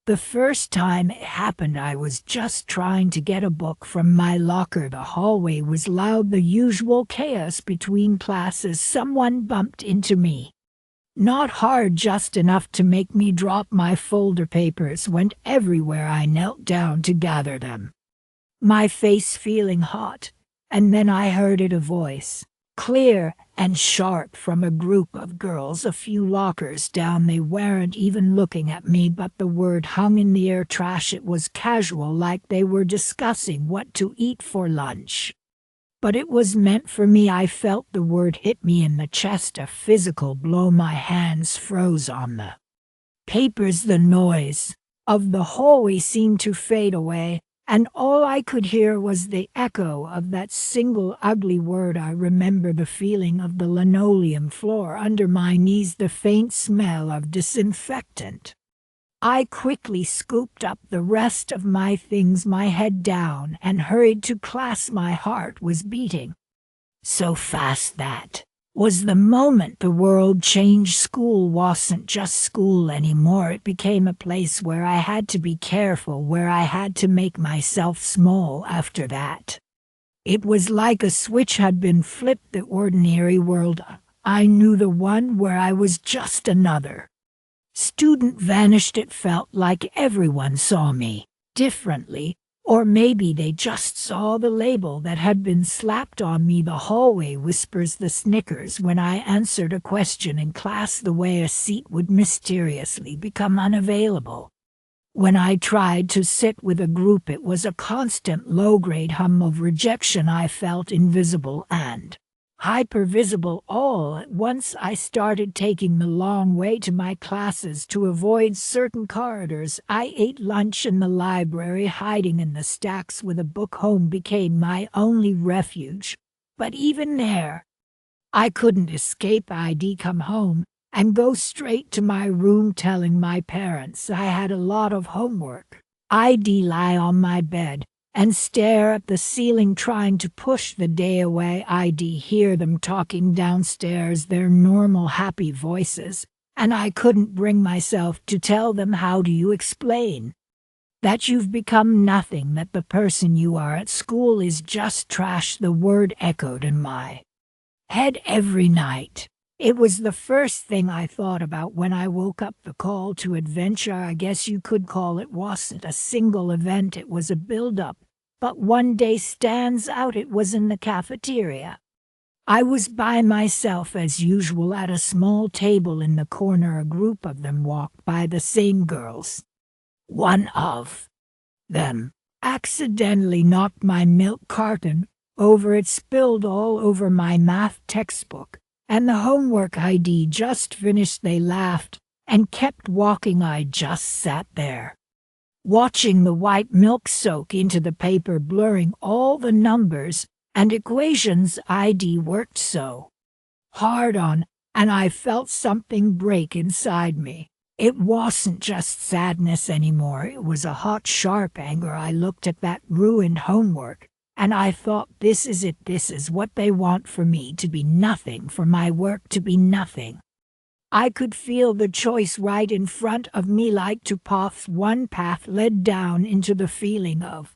The first time it happened, I was just trying to get a book from my locker. The hallway was loud, the usual chaos between classes. Someone bumped into me. Not hard, just enough to make me drop my folder. Papers went everywhere. I knelt down to gather them, my face feeling hot, and then I heard a voice, clear and sharp, from a group of girls a few lockers down. They weren't even looking at me, but the word hung in the air. Trash. It was casual, like they were discussing what to eat for lunch. But it was meant for me. I felt the word hit me in the chest, a physical blow. My hands froze on the papers. The noise of the hallway seemed to fade away, and all I could hear was the echo of that single ugly word. I remember the feeling of the linoleum floor under my knees, the faint smell of disinfectant. I quickly scooped up the rest of my things, my head down, and hurried to class. My heart was beating so fast. That was the moment the world changed. School wasn't just school anymore. It became a place where I had to be careful, where I had to make myself small. After that, it was like a switch had been flipped. The ordinary world I knew, the one where I was just another student, vanished. It felt like everyone saw me differently, or maybe they just saw the label that had been slapped on me. The hallway whispers, the snickers when I answered a question in class, the way a seat would mysteriously become unavailable when I tried to sit with a group. It was a constant low-grade hum of rejection. I felt invisible and hypervisible all at once. I started taking the long way to my classes to avoid certain corridors. I ate lunch in the library, hiding in the stacks with a book. Home became my only refuge, but even there, I couldn't escape. I'd come home and go straight to my room, telling my parents I had a lot of homework. I'd lie on my bed and stare at the ceiling, trying to push the day away. I'd hear them talking downstairs, their normal happy voices, and I couldn't bring myself to tell them. How do you explain that you've become nothing, that the person you are at school is just trash? The word echoed in my head every night. It was the first thing I thought about when I woke up. The call to adventure, I guess you could call it, wasn't a single event. It was a build-up. But one day stands out. It was in the cafeteria. I was by myself as usual at a small table in the corner. A group of them walked by, the same girls. One of them accidentally knocked my milk carton over. It spilled all over my math textbook and the homework I'd just finished. They laughed and kept walking. I just sat there, watching the white milk soak into the paper, blurring all the numbers and equations I'd worked so hard on, and I felt something break inside me. It wasn't just sadness anymore. It was a hot, sharp anger. I looked at that ruined homework, and I thought, this is it. This is what they want for me, to be nothing, for my work to be nothing. I could feel the choice right in front of me, like two paths. One path led down into the feeling of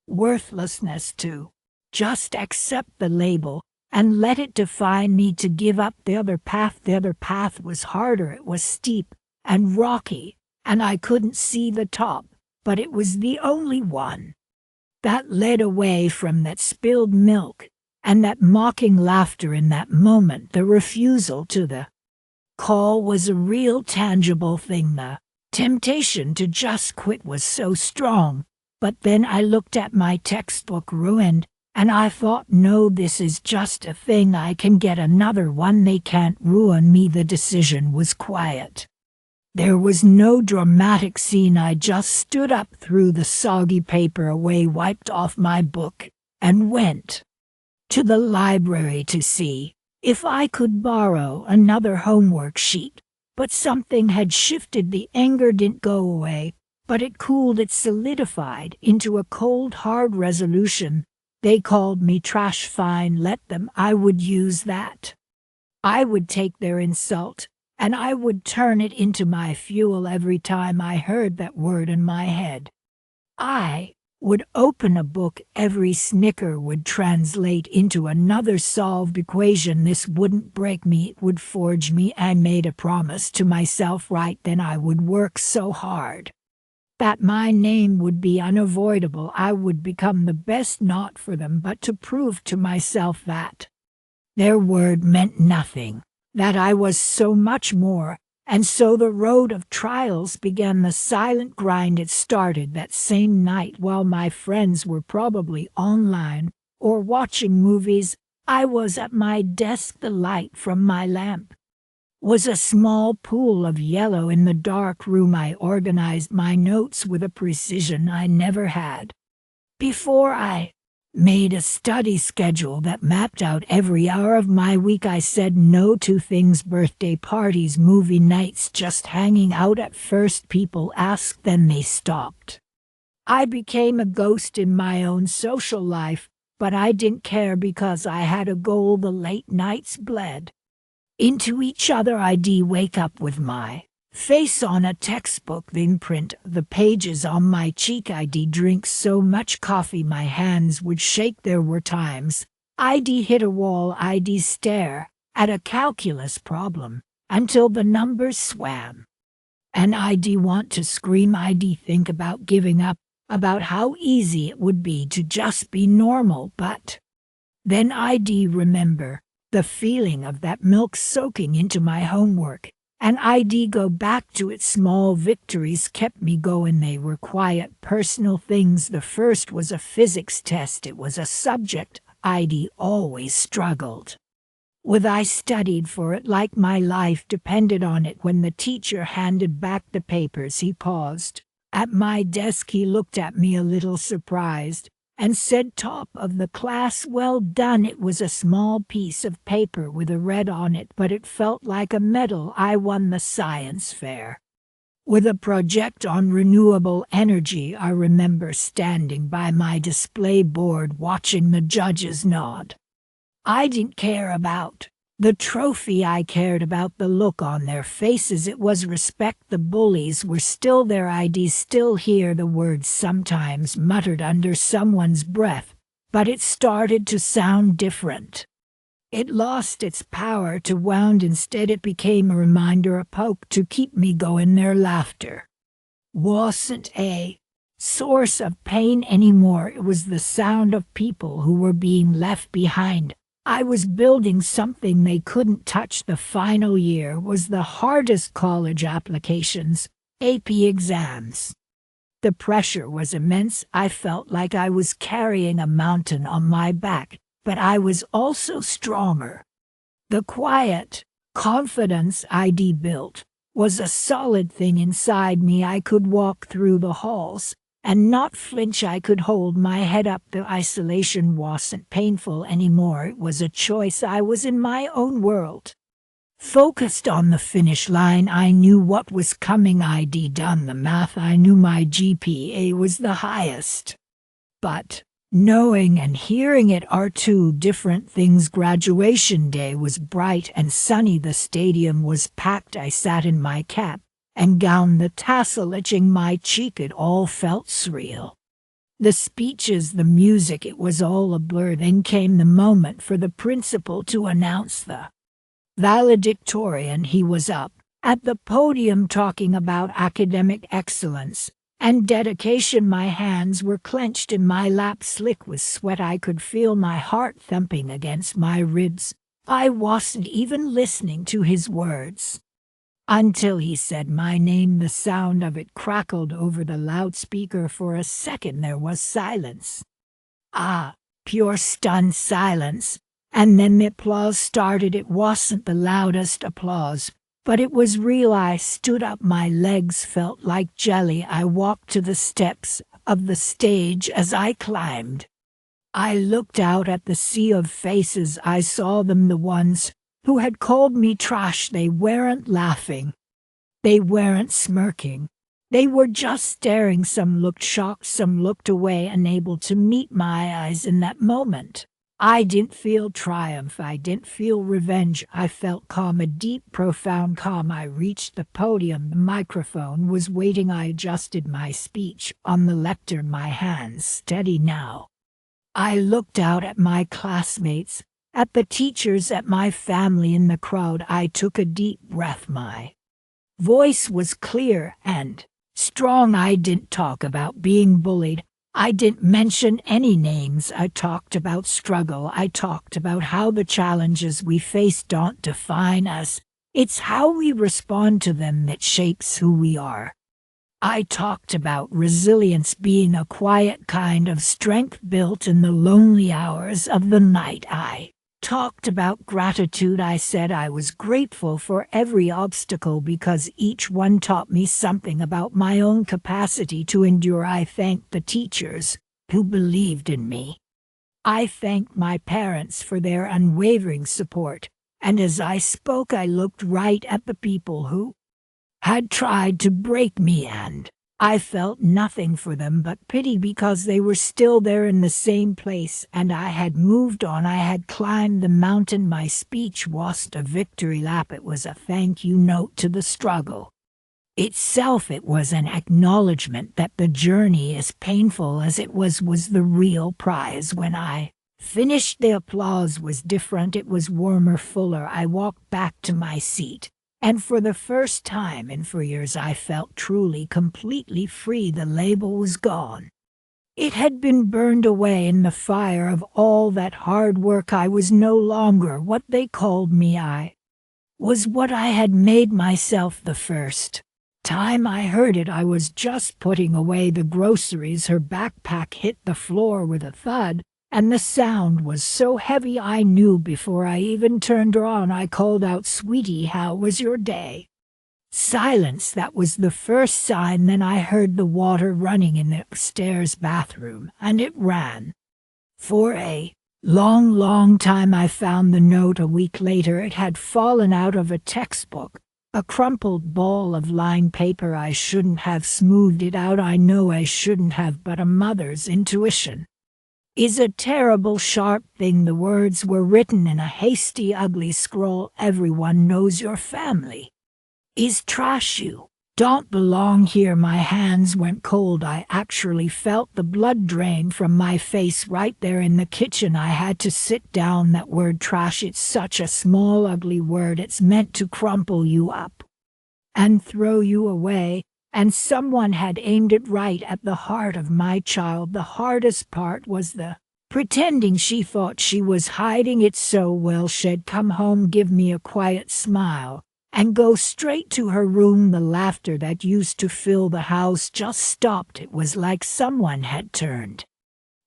worthlessness, to just accept the label and let it define me, to give up the other path. The other path was harder. It was steep and rocky, and I couldn't see the top, but it was the only one that led away from that spilled milk and that mocking laughter. In that moment, the refusal to the call was a real, tangible thing. The temptation to just quit was so strong. But then I looked at my textbook ruined, and I thought, no, this is just a thing. I can get another one. They can't ruin me. The decision was quiet. There was no dramatic scene. I just stood up, threw the soggy paper away, wiped off my book, and went to the library to see if I could borrow another homework sheet. But something had shifted. The anger didn't go away, but it cooled. It solidified into a cold, hard resolution. They called me trash. Fine, let them. I would use that. I would take their insult and I would turn it into my fuel every time I heard that word in my head. I would open a book, every snicker would translate into another solved equation. This wouldn't break me, it would forge me. I made a promise to myself right then I would work so hard that my name would be unavoidable. I would become the best, not for them, but to prove to myself that their word meant nothing, that I was so much more. And so the road of trials began, the silent grind. It started that same night while my friends were probably online or watching movies. I was at my desk. The light from my lamp was a small pool of yellow in the dark room. I organized my notes with a precision I never had before. I made a study schedule that mapped out every hour of my week. I said no to things, birthday parties, movie nights, just hanging out. At first people asked, then they stopped. I became a ghost in my own social life, but I didn't care because I had a goal. The late nights bled into each other. I'd wake up with my face on a textbook, the imprint of the pages on my cheek. I'd drink so much coffee my hands would shake. There were times I'd hit a wall. I'd stare at a calculus problem until the numbers swam, and I'd want to scream. I'd think about giving up, about how easy it would be to just be normal. But then I'd remember the feeling of that milk soaking into my homework, and I'd go back to it. Small victories kept me going. They were quiet, personal things. The first was a physics test. It was a subject I'd always struggled with. I studied for it like my life depended on it. When the teacher handed back the papers, he paused at my desk. He looked at me a little surprised and said, "Top of the class, well done." It was a small piece of paper with a red on it, but it felt like a medal. I won the science fair with a project on renewable energy. I remember standing by my display board watching the judges nod. I didn't care about the trophy. I cared about the look on their faces. It was respect. The bullies were still there. I'd still hear the words sometimes muttered under someone's breath, but it started to sound different. It lost its power to wound. Instead it became a reminder, a poke to keep me going. Their laughter wasn't a source of pain anymore. It was the sound of people who were being left behind. I was building something they couldn't touch. The final year was the hardest. College applications, AP exams. The pressure was immense. I felt like I was carrying a mountain on my back, but I was also stronger. The quiet confidence I'd built was a solid thing inside me. I could walk through the halls and not flinch. I could hold my head up. The isolation wasn't painful anymore. It was a choice. I was in my own world, focused on the finish line. I knew what was coming. I'd done the math. I knew my GPA was the highest. But knowing and hearing it are two different things. Graduation day was bright and sunny. The stadium was packed. I sat in my cap and gown, the tassel itching my cheek. It all felt surreal. The speeches, the music, it was all a blur. Then came the moment for the principal to announce the valedictorian. He was up at the podium talking about academic excellence and dedication. My hands were clenched in my lap, slick with sweat. I could feel my heart thumping against my ribs. I wasn't even listening to his words until he said my name. The sound of it crackled over the loudspeaker. For a second there was silence. Pure stunned silence. And then the applause started. It wasn't the loudest applause, but it was real. I stood up. My legs felt like jelly. I walked to the steps of the stage. As I climbed, I looked out at the sea of faces. I saw them, the ones who had called me trash. They weren't laughing. They weren't smirking. They were just staring. Some looked shocked, some looked away, unable to meet my eyes in that moment. I didn't feel triumph, I didn't feel revenge, I felt calm, a deep, profound calm. I reached the podium, the microphone was waiting, I adjusted my speech on the lectern, my hands steady now. I looked out at my classmates, at the teachers, at my family in the crowd. I took a deep breath. My voice was clear and strong. I didn't talk about being bullied. I didn't mention any names. I talked about struggle. I talked about how the challenges we face don't define us. It's how we respond to them that shapes who we are. I talked about resilience being a quiet kind of strength built in the lonely hours of the night. I talked about gratitude. I said I was grateful for every obstacle because each one taught me something about my own capacity to endure. I thanked the teachers who believed in me. I thanked my parents for their unwavering support, and as I spoke I looked right at the people who had tried to break me, and I felt nothing for them but pity because they were still there in the same place, and I had moved on. I had climbed the mountain. My speech wasn't a victory lap, it was a thank you note to the struggle itself. It was an acknowledgement that the journey, as painful as it was the real prize. When I finished, the applause was different. It was warmer, fuller. I walked back to my seat, and for the first time in 4 years I felt truly, completely free. The label was gone. It had been burned away in the fire of all that hard work. I was no longer what they called me. I was what I had made myself. The first time I heard it, I was just putting away the groceries. Her backpack hit the floor with a thud, and the sound was so heavy I knew before I even turned her on. I called out, "Sweetie, how was your day?" Silence. That was the first sign. Then I heard the water running in the upstairs bathroom, and it ran for a long, long time. I found the note a week later. It had fallen out of a textbook, a crumpled ball of lined paper. I shouldn't have smoothed it out. I know I shouldn't have, but a mother's intuition is a terrible sharp thing. The words were written in a hasty, ugly scroll. "Everyone knows your family is trash. You don't belong here." My hands went cold. I actually felt the blood drain from my face right there in the kitchen. I had to sit down. That word trash, it's such a small, ugly word. It's meant to crumple you up and throw you away. And someone had aimed it right at the heart of my child. The hardest part was the pretending. She thought she was hiding it so well. She'd come home, give me a quiet smile, and go straight to her room. The laughter that used to fill the house just stopped. It was like someone had turned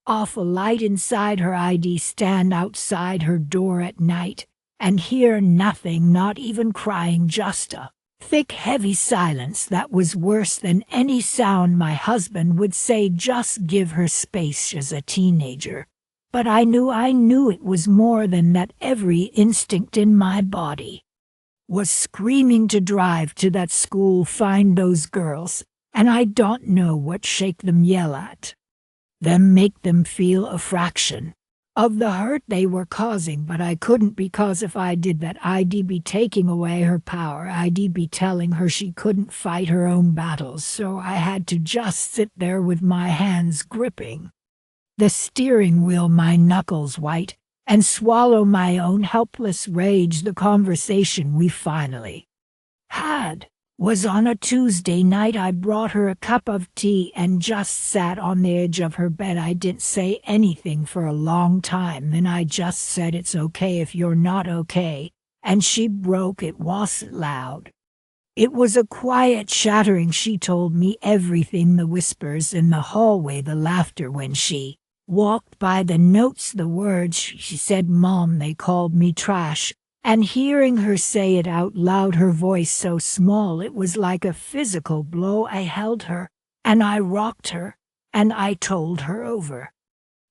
off a light inside her. I'd stand outside her door at night and hear nothing, not even crying, just a thick, heavy silence that was worse than any sound. My husband would say, "Just give her space, she's a teenager." But I knew it was more than that. Every instinct in my body was screaming to drive to that school, find those girls, and I don't know what, shake them, yell at them, make them feel a fraction of the hurt they were causing. But I couldn't, because if I did that, I'd be taking away her power. I'd be telling her she couldn't fight her own battles. So I had to just sit there with my hands gripping the steering wheel, my knuckles white, and swallow my own helpless rage. The conversation we finally had was on a Tuesday night. I brought her a cup of tea and just sat on the edge of her bed. I didn't say anything for a long time. Then I just said, "It's okay if you're not okay." And she broke. It wasn't loud. It was a quiet shattering. She told me everything, the whispers in the hallway, the laughter when she walked by, the notes, the words. She said, "Mom, they called me trash." And hearing her say it out loud, her voice so small, it was like a physical blow. I held her, and I rocked her, and I told her over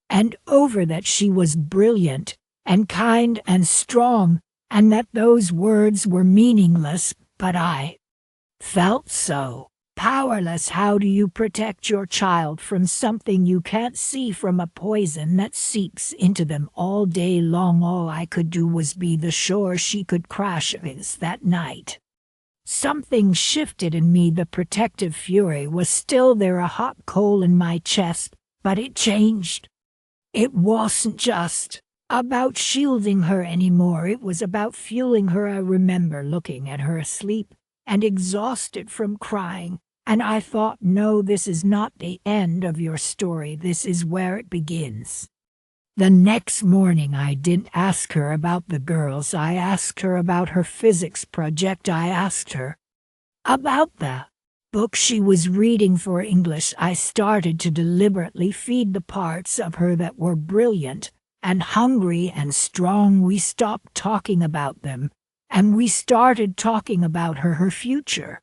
and over that she was brilliant and kind and strong, and that those words were meaningless. But I felt so Powerless, how do you protect your child from something you can't see, from a poison that seeps into them all day long? All I could do was be the shore she could crash against that night. Something shifted in me. The protective fury was still there, a hot coal in my chest, but it changed. It wasn't just about shielding her anymore. It was about fueling her. I remember looking at her asleep and exhausted from crying, and I thought, no, this is not the end of your story. This is where it begins. The next morning I didn't ask her about the girls. I asked her about her physics project. I asked her about the book she was reading for English. I started to deliberately feed the parts of her that were brilliant and hungry and strong. We stopped talking about them, and we started talking about her future.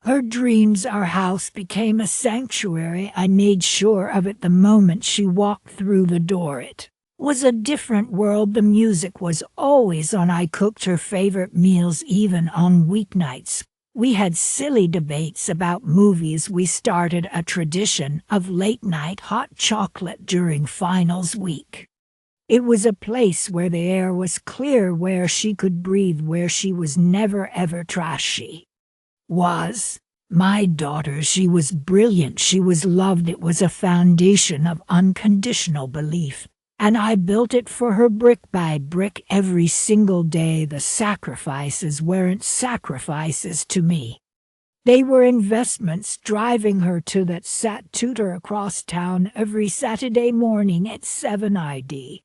Her dreams. Our house became a sanctuary. I made sure of it the moment she walked through the door. It was a different world. The music was always on. I cooked her favorite meals even on weeknights. We had silly debates about movies. We started a tradition of late-night hot chocolate during finals week. It was a place where the air was clear, where she could breathe, where she was never ever trashy. Was my daughter. She was brilliant. She was loved. It was a foundation of unconditional belief, and I built it for her brick by brick every single day. The sacrifices weren't sacrifices to me. They were investments. Driving her to that sat tutor across town every Saturday morning at 7 ID.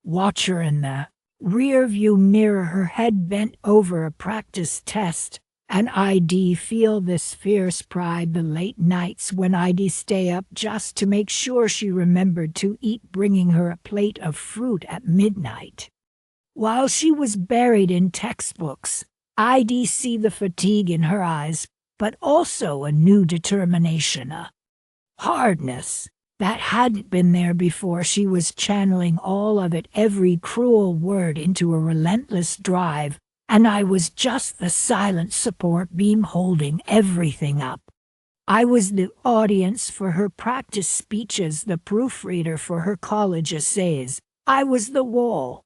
Watch her in the rear-view mirror, her head bent over a practice test, and I'd feel this fierce pride. The late nights when I'd stay up just to make sure she remembered to eat, bringing her a plate of fruit at midnight. While she was buried in textbooks, I'd see the fatigue in her eyes, but also a new determination, a hardness that hadn't been there before. She was channeling all of it, every cruel word, into a relentless drive, and I was just the silent support beam holding everything up. I was the audience for her practice speeches, the proofreader for her college essays. I was the wall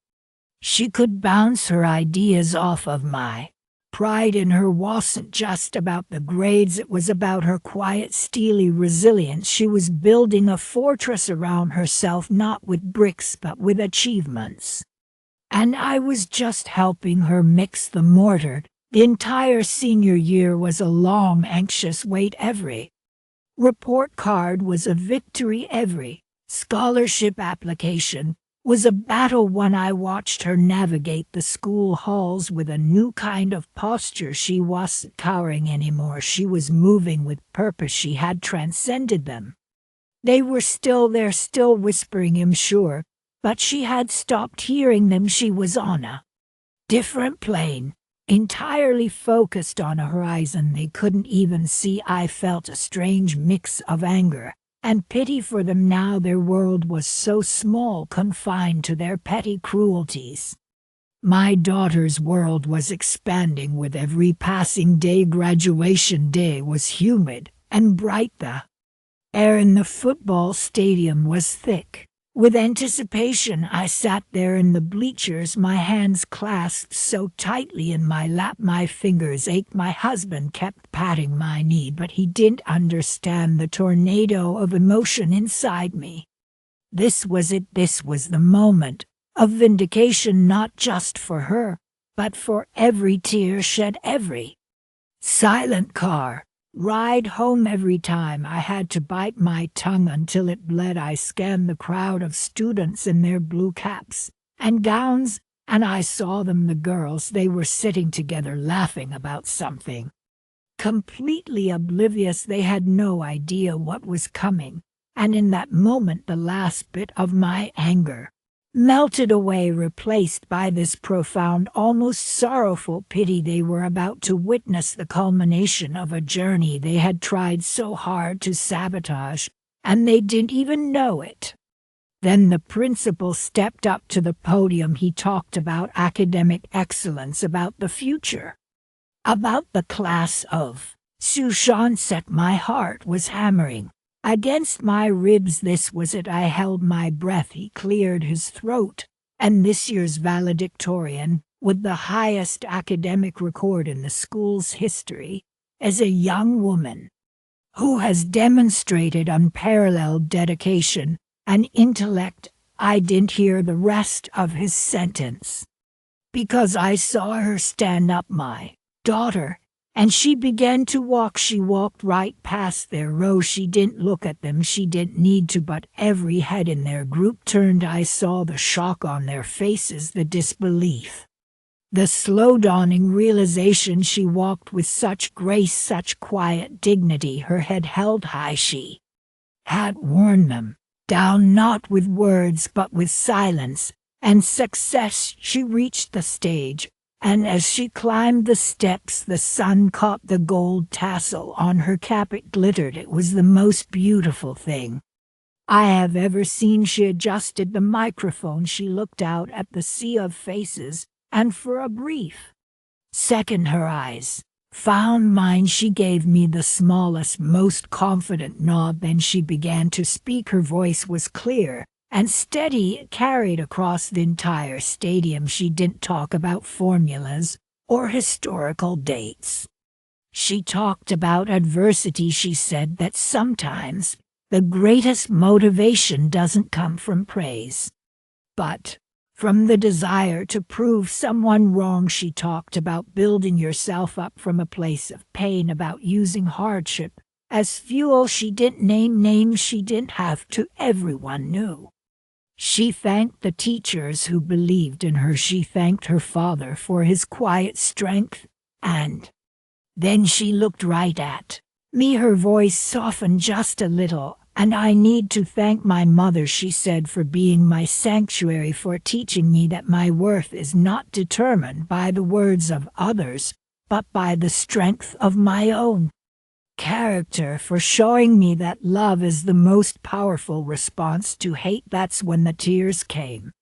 she could bounce her ideas off of. My pride in her wasn't just about the grades, it was about her quiet, steely resilience. She was building a fortress around herself, not with bricks but with achievements. And I was just helping her mix the mortar. The entire senior year was a long, anxious wait. Every report card was a victory. Every scholarship application was a battle won. I watched her navigate the school halls with a new kind of posture. She wasn't cowering anymore. She was moving with purpose. She had transcended them. They were still there, still whispering, I'm sure, but she had stopped hearing them. She was on a different plane, entirely focused on a horizon they couldn't even see. I felt a strange mix of anger and pity for them now. Their world was so small, confined to their petty cruelties. My daughter's world was expanding with every passing day. Graduation day was humid and bright. The air in the football stadium was thick with anticipation. I sat there in the bleachers, my hands clasped so tightly in my lap my fingers ached. My husband kept patting my knee, but he didn't understand the tornado of emotion inside me. This was it. This was the moment of vindication, not just for her, but for every tear shed, every silent car ride home. Every time I had to bite my tongue until it bled. I scanned the crowd of students in their blue caps and gowns, and I saw them, the girls. They were sitting together laughing about something, completely oblivious. They had no idea what was coming, and in that moment the last bit of my anger melted away, replaced by this profound, almost sorrowful pity. They were about to witness the culmination of a journey they had tried so hard to sabotage, and they didn't even know it. Then the principal stepped up to the podium. He talked about academic excellence, about the future, about the class of Sushan said my heart was hammering against my ribs. This was it. I held my breath. He cleared his throat. And this year's valedictorian, with the highest academic record in the school's history, as a young woman who has demonstrated unparalleled dedication and intellect. I didn't hear the rest of his sentence because I saw her stand up, my daughter, and she began to walk. She walked right past their row. She didn't look at them. She didn't need to, but every head in their group turned. I saw the shock on their faces, the disbelief, the slow dawning realization. She walked with such grace, such quiet dignity, her head held high. She had worn them down, not with words but with silence and success. She reached the stage, and as she climbed the steps, the sun caught the gold tassel on her cap. It glittered. It was the most beautiful thing I have ever seen. She adjusted the microphone. She looked out at the sea of faces, and for a brief second her eyes found mine. She gave me the smallest, most confident nod. Then she began to speak. Her voice was clear and steady. It carried across the entire stadium. She didn't talk about formulas or historical dates. She talked about adversity. She said that sometimes the greatest motivation doesn't come from praise, but from the desire to prove someone wrong. She talked about building yourself up from a place of pain, about using hardship as fuel. She didn't name names. She didn't have to. Everyone knew. She thanked the teachers who believed in her. She thanked her father for his quiet strength. And then she looked right at me. Her voice softened just a little. And I need to thank my mother, she said, for being my sanctuary, for teaching me that my worth is not determined by the words of others, but by the strength of my own character, for showing me that love is the most powerful response to hate. That's when the tears came.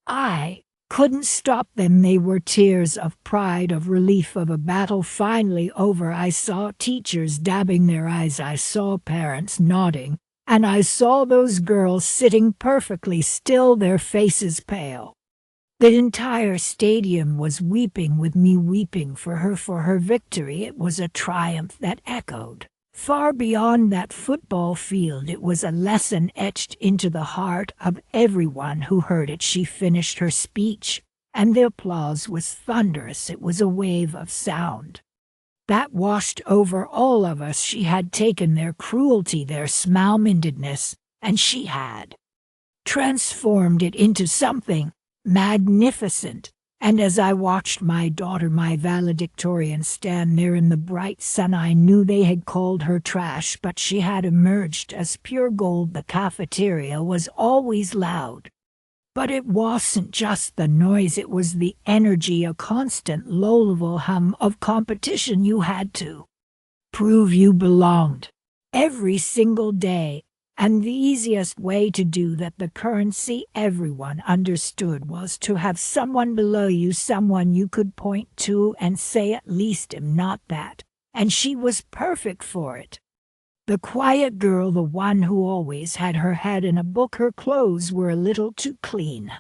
I couldn't stop them. They were tears of pride, of relief, of a battle finally over. I saw teachers dabbing their eyes. I saw parents nodding. And I saw those girls sitting perfectly still, their faces pale. The entire stadium was weeping with me, weeping for her victory. It was a triumph that echoed far beyond that football field. It was a lesson etched into the heart of everyone who heard it. She finished her speech, and the applause was thunderous. It was a wave of sound that washed over all of us. She had taken their cruelty, their small-mindedness, and she had transformed it into something magnificent. And as I watched my daughter, my valedictorian, stand there in the bright sun, I knew they had called her trash, but she had emerged as pure gold. The cafeteria was always loud, but it wasn't just the noise, it was the energy, a constant low-level hum of competition. You had to prove you belonged every single day, and the easiest way to do that, the currency everyone understood, was to have someone below you, someone you could point to and say, at least I'm not that. And she was perfect for it. The quiet girl, the one who always had her head in a book. Her clothes were a little too clean,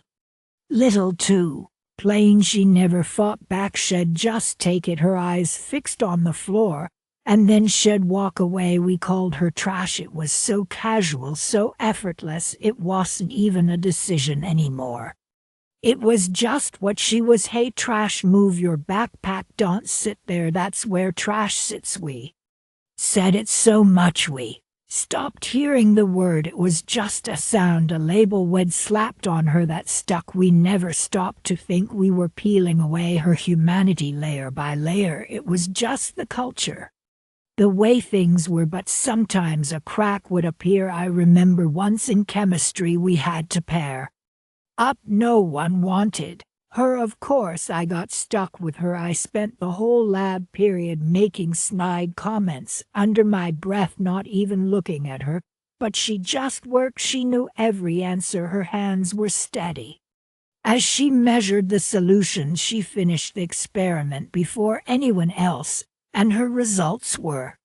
little too plain. She never fought back. She'd just take it, her eyes fixed on the floor, and then she'd walk away. We called her trash. It was so casual, so effortless. It wasn't even a decision anymore. It was just what she was. Hey, trash, move your backpack. Don't sit there. That's where trash sits. We said it so much we stopped hearing the word. It was just a sound, a label we'd slapped on her that stuck. We never stopped to think. We were peeling away her humanity layer by layer. It was just the culture, the way things were, but sometimes a crack would appear. I remember once in chemistry we had to pair up. No one wanted her, of course. I got stuck with her. I spent the whole lab period making snide comments under my breath, not even looking at her, but she just worked. She knew every answer. Her hands were steady as she measured the solutions. She finished the experiment before anyone else, and her results were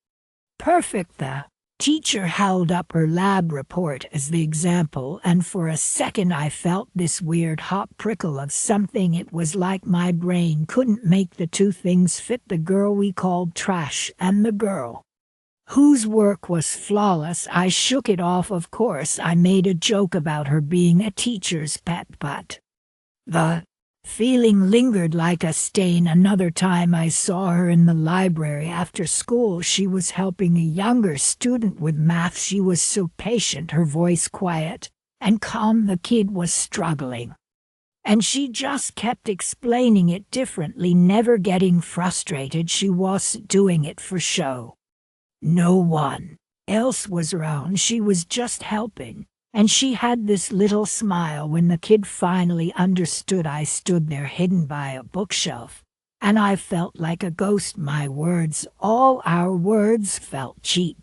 Perfect. The teacher held up her lab report as the example, and for a second I felt this weird hot prickle of something. It was like my brain couldn't make the two things fit: the girl we called trash and the girl whose work was flawless. I shook it off. Of course, I made a joke about her being a teacher's pet, but the feeling lingered like a stain. Another time I saw her in the library after school. She was helping a younger student with math. She was so patient, her voice quiet and calm. The kid was struggling, and she just kept explaining it differently, never getting frustrated. She wasn't doing it for show. No one else was around. She was just helping. And she had this little smile. When the kid finally understood, I stood there hidden by a bookshelf, and I felt like a ghost. My words, all our words, felt cheap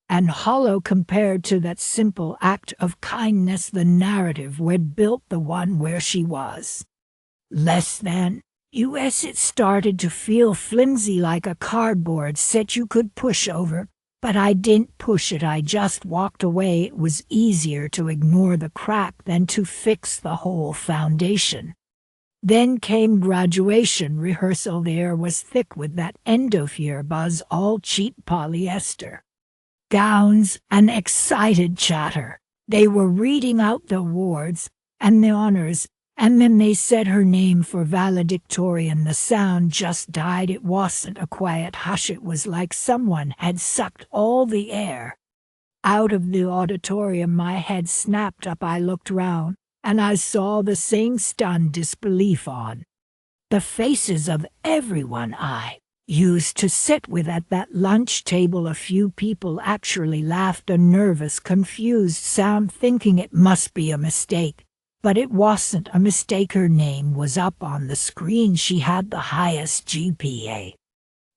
and hollow compared to that simple act of kindness. The narrative we'd built, the one where she was less than us, it started to feel flimsy, like a cardboard set you could push over. But I didn't push it, I just walked away. It was easier to ignore the crack than to fix the whole foundation. Then came graduation rehearsal. The air was thick with that end-of-year buzz, all cheap polyester gowns and excited chatter. They were reading out the awards and the honors, and then they said her name for valedictorian. The sound just died. It wasn't a quiet hush. It was like someone had sucked all the air out of the auditorium. My head snapped up. I looked round, and I saw the same stunned disbelief on the faces of everyone I used to sit with at that lunch table. A few people actually laughed, a nervous, confused sound, thinking it must be a mistake. But it wasn't a mistake. Her name was up on the screen. She had the highest GPA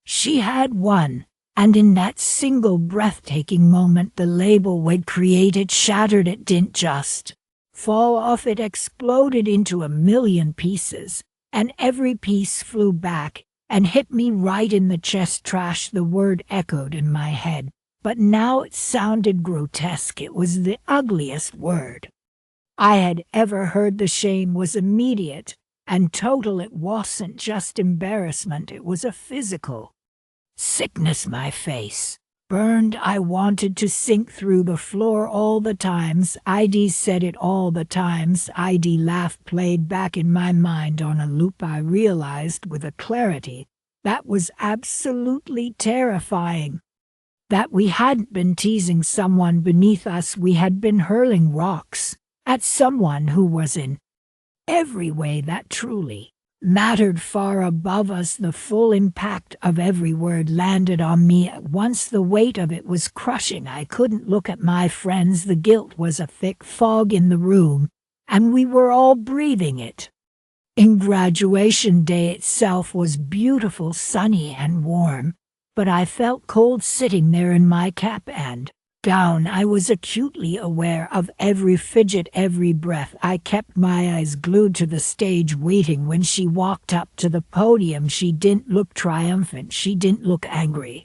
she had won, and in that single breathtaking moment the label we'd created shattered. It didn't just fall off, it exploded into a million pieces, and every piece flew back and hit me right in the chest. Trash, the word echoed in my head, but now it sounded grotesque. It was the ugliest word I had ever heard. The shame was immediate and total. It wasn't just embarrassment, it was a physical sickness. My face burned. I wanted to sink through the floor. All the times ID said it, all the times ID laugh played back in my mind on a loop. I realized with a clarity that was absolutely terrifying that we hadn't been teasing someone beneath us. We had been hurling rocks at someone who was in every way that truly mattered, far above us. The full impact of every word landed on me at once. The weight of it was crushing. I couldn't look at my friends. The guilt was a thick fog in the room, and we were all breathing it. In graduation day itself was beautiful, sunny and warm, but I felt cold sitting there in my cap and gown. I was acutely aware of every fidget, every breath. I kept my eyes glued to the stage, waiting. When she walked up to the podium, she didn't look triumphant. She didn't look angry.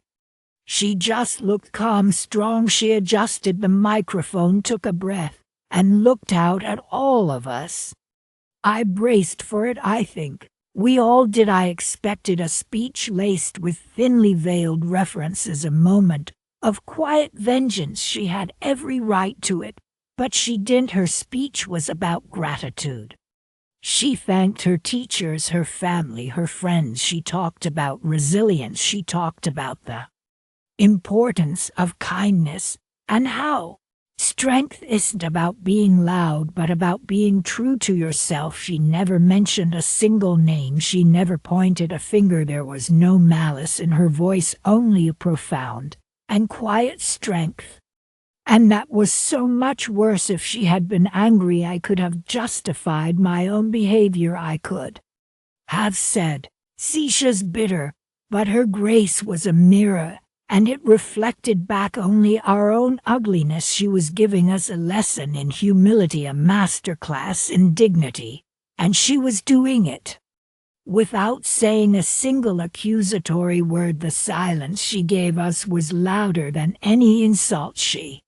She just looked calm, strong. She adjusted the microphone, took a breath, and looked out at all of us. I braced for it, I think. We all did. I expected a speech laced with thinly veiled references, a moment of quiet vengeance. She had every right to it, but she didn't. Her speech was about gratitude. She thanked her teachers, her family, her friends. She talked about resilience. She talked about the importance of kindness and how strength isn't about being loud, but about being true to yourself. She never mentioned a single name. She never pointed a finger. There was no malice in her voice, only a profound and quiet strength. And that was so much worse. If she had been angry, I could have justified my own behavior. I could have said, "Sisha's bitter," but her grace was a mirror, and it reflected back only our own ugliness. She was giving us a lesson in humility, a masterclass in dignity, and she was doing it Without saying a single accusatory word, the silence she gave us was louder than any insult she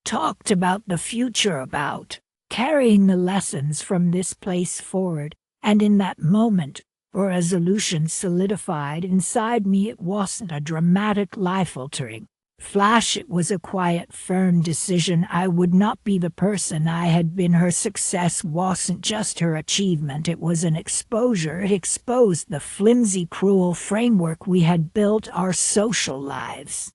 talked about the future, about carrying the lessons from this place forward, and in that moment, a resolution solidified inside me. It wasn't a dramatic, life-altering flash. It was a quiet, firm decision. I would not be the person I had been. Her success wasn't just her achievement, it was an exposure. It exposed the flimsy, cruel framework we had built our social lives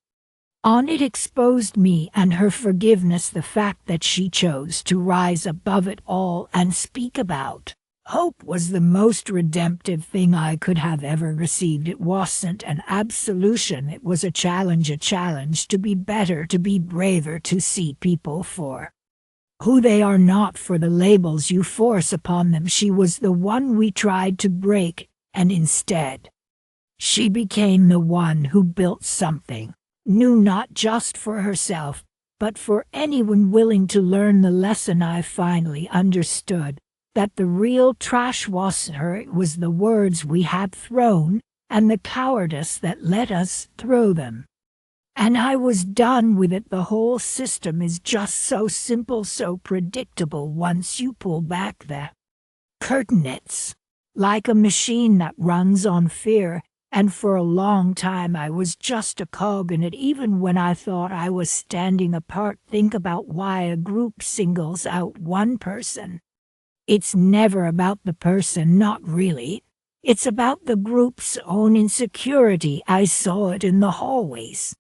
on. It exposed me and her forgiveness, the fact that she chose to rise above it all and speak about hope was the most redemptive thing I could have ever received. It wasn't an absolution, it was a challenge to be better, to be braver, to see people for who they are, not for the labels you force upon them. She was the one we tried to break, and instead, she became the one who built something new, not just for herself, but for anyone willing to learn. The lesson I finally understood, that the real trash wasn't her, it was the words we had thrown, and the cowardice that let us throw them. And I was done with it. The whole system is just so simple, so predictable. Once you pull back the curtain, it's like a machine that runs on fear. And for a long time I was just a cog in it, even when I thought I was standing apart. Think about why a group singles out one person. It's never about the person, not really. It's about the group's own insecurity. I saw it in the hallways.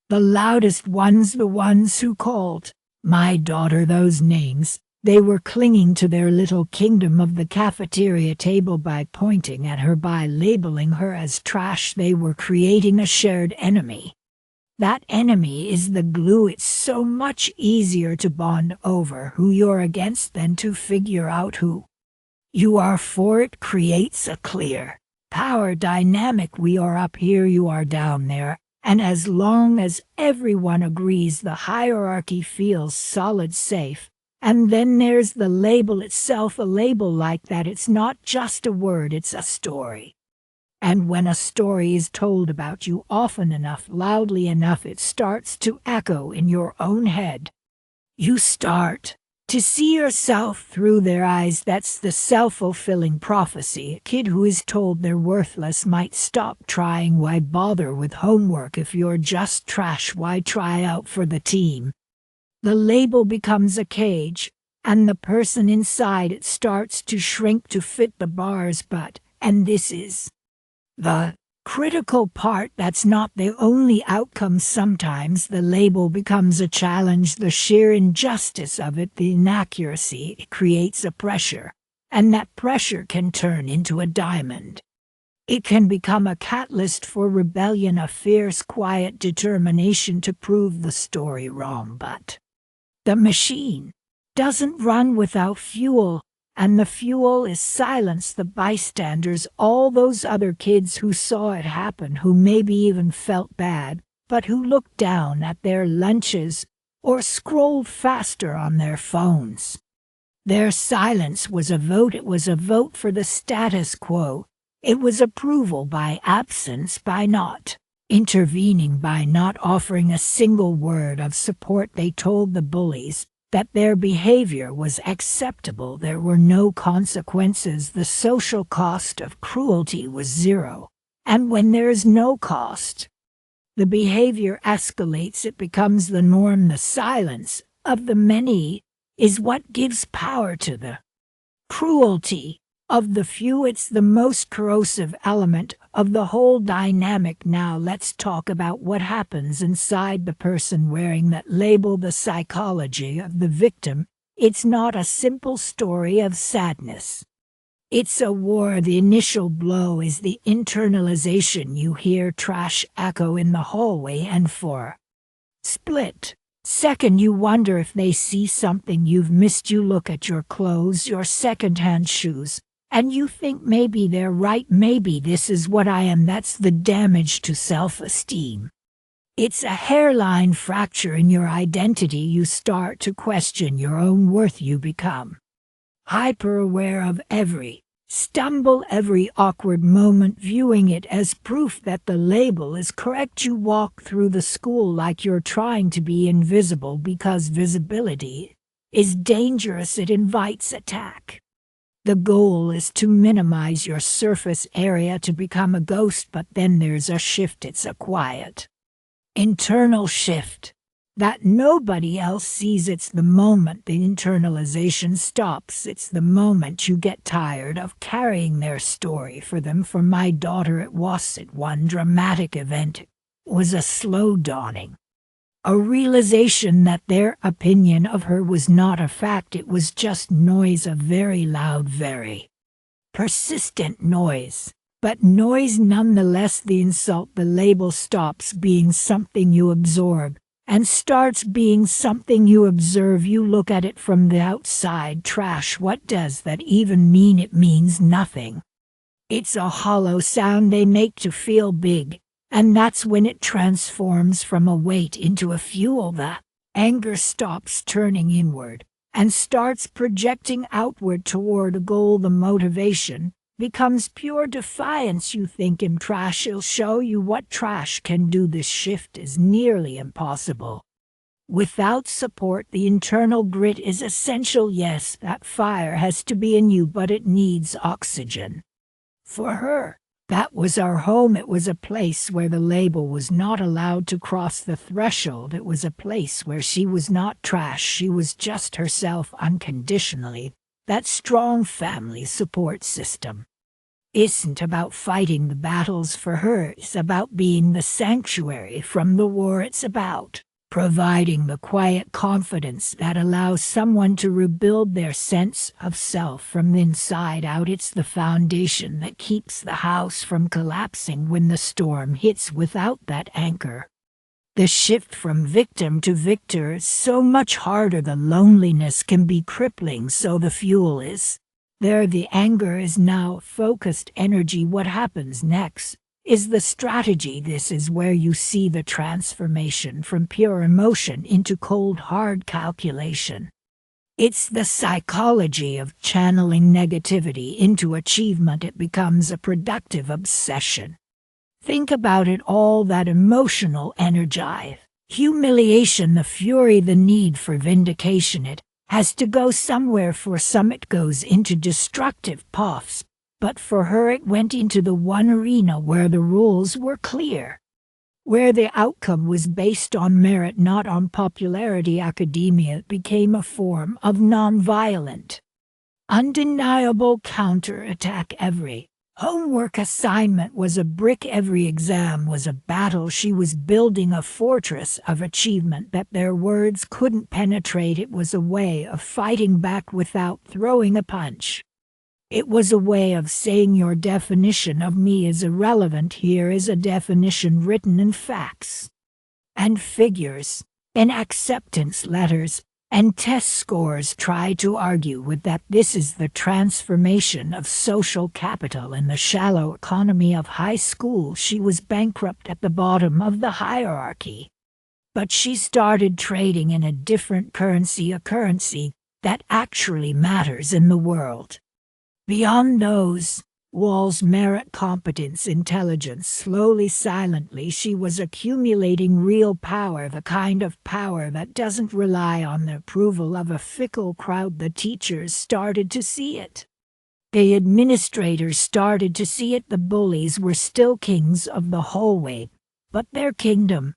The loudest ones, the ones who called my daughter those names, they were clinging to their little kingdom of the cafeteria table. By pointing at her, by labeling her as trash, they were creating a shared enemy. That enemy is the glue. It's so much easier to bond over who you're against than to figure out who you are for. It creates a clear power dynamic. We are up here, you are down there. And as long as everyone agrees, the hierarchy feels solid, safe. And then there's the label itself. A label like that, it's not just a word, it's a story. And when a story is told about you often enough, loudly enough, it starts to echo in your own head. You start to see yourself through their eyes. That's the self-fulfilling prophecy. A kid who is told they're worthless might stop trying. Why bother with homework if you're just trash? Why try out for the team? The label becomes a cage, and the person inside it starts to shrink to fit the bars. But, and this is the critical part, that's not the only outcome. Sometimes the label becomes a challenge. The sheer injustice of it, the inaccuracy, it creates a pressure, and that pressure can turn into a diamond. It can become a catalyst for rebellion, a fierce, quiet determination to prove the story wrong. But the machine doesn't run without fuel. And the fuel is silence. The bystanders, all those other kids who saw it happen, who maybe even felt bad, but who looked down at their lunches or scrolled faster on their phones. Their silence was a vote. It was a vote for the status quo. It was approval by absence, by not intervening, by not offering a single word of support. They told the bullies that their behavior was acceptable. There were no consequences. The social cost of cruelty was zero. And when there's no cost, the behavior escalates. It becomes the norm. The silence of the many is what gives power to the cruelty of the few. It's the most corrosive element of the whole dynamic. Now let's talk about what happens inside the person wearing that label, the psychology of the victim. It's not a simple story of sadness. It's a war. The initial blow is the internalization. You hear trash echo in the hallway, and for split second you wonder if they see something you've missed. You look at your clothes, your secondhand shoes, and you think maybe they're right, maybe this is what I am. That's the damage to self-esteem. It's a hairline fracture in your identity. You start to question your own worth. You become hyper-aware of every Stumble every awkward moment viewing it as proof that the label is correct. You walk through the school like you're trying to be invisible because visibility is dangerous. It invites attack. The goal is to minimize your surface area to become a ghost, but then there's a shift. It's a quiet, internal shift that nobody else sees. It's the moment the internalization stops. It's the moment you get tired of carrying their story for them. For my daughter, it wasn't one dramatic event. It was a slow dawning. A realization that their opinion of her was not a fact. It was just noise, a very loud, very persistent noise. But noise nonetheless. The insult, the label stops being something you absorb and starts being something you observe. You look at it from the outside. Trash. What does that even mean? It means nothing. It's a hollow sound they make to feel big. And that's when it transforms from a weight into a fuel. The anger stops turning inward and starts projecting outward toward a goal. The motivation becomes pure defiance. You think him trash, he'll show you what trash can do. This shift is nearly impossible without support. The internal grit is essential. Yes, that fire has to be in you, but it needs oxygen. For her, that was our home. It was a place where the label was not allowed to cross the threshold. It was a place where she was not trash. She was just herself unconditionally. That strong family support system isn't about fighting the battles for her. It's about being the sanctuary from the war. It's about providing the quiet confidence that allows someone to rebuild their sense of self from the inside out. It's the foundation that keeps the house from collapsing when the storm hits. Without that anchor, the shift from victim to victor is so much harder. The loneliness can be crippling, so the fuel is there. The anger is now focused energy. What happens next is the strategy. This is where you see the transformation from pure emotion into cold, hard calculation. It's the psychology of channeling negativity into achievement. It becomes a productive obsession. Think about it all, that emotional energy, humiliation, the fury, the need for vindication. It has to go somewhere. For some it goes into destructive paths. But for her it went into the one arena where the rules were clear, where the outcome was based on merit, not on popularity. Academia became a form of nonviolent, undeniable counterattack. Every homework assignment was a brick. Every exam was a battle. She was building a fortress of achievement that their words couldn't penetrate. It was a way of fighting back without throwing a punch. It was a way of saying your definition of me is irrelevant. Here is a definition written in facts and figures, in acceptance letters and test scores. Try to argue with that. This is the transformation of social capital in the shallow economy of high school. She was bankrupt at the bottom of the hierarchy, but she started trading in a different currency, a currency that actually matters in the world. Beyond those walls, merit, competence, intelligence. Slowly, silently, she was accumulating real power, the kind of power that doesn't rely on the approval of a fickle crowd. The teachers started to see it. The administrators started to see it. The bullies were still kings of the hallway, but their kingdom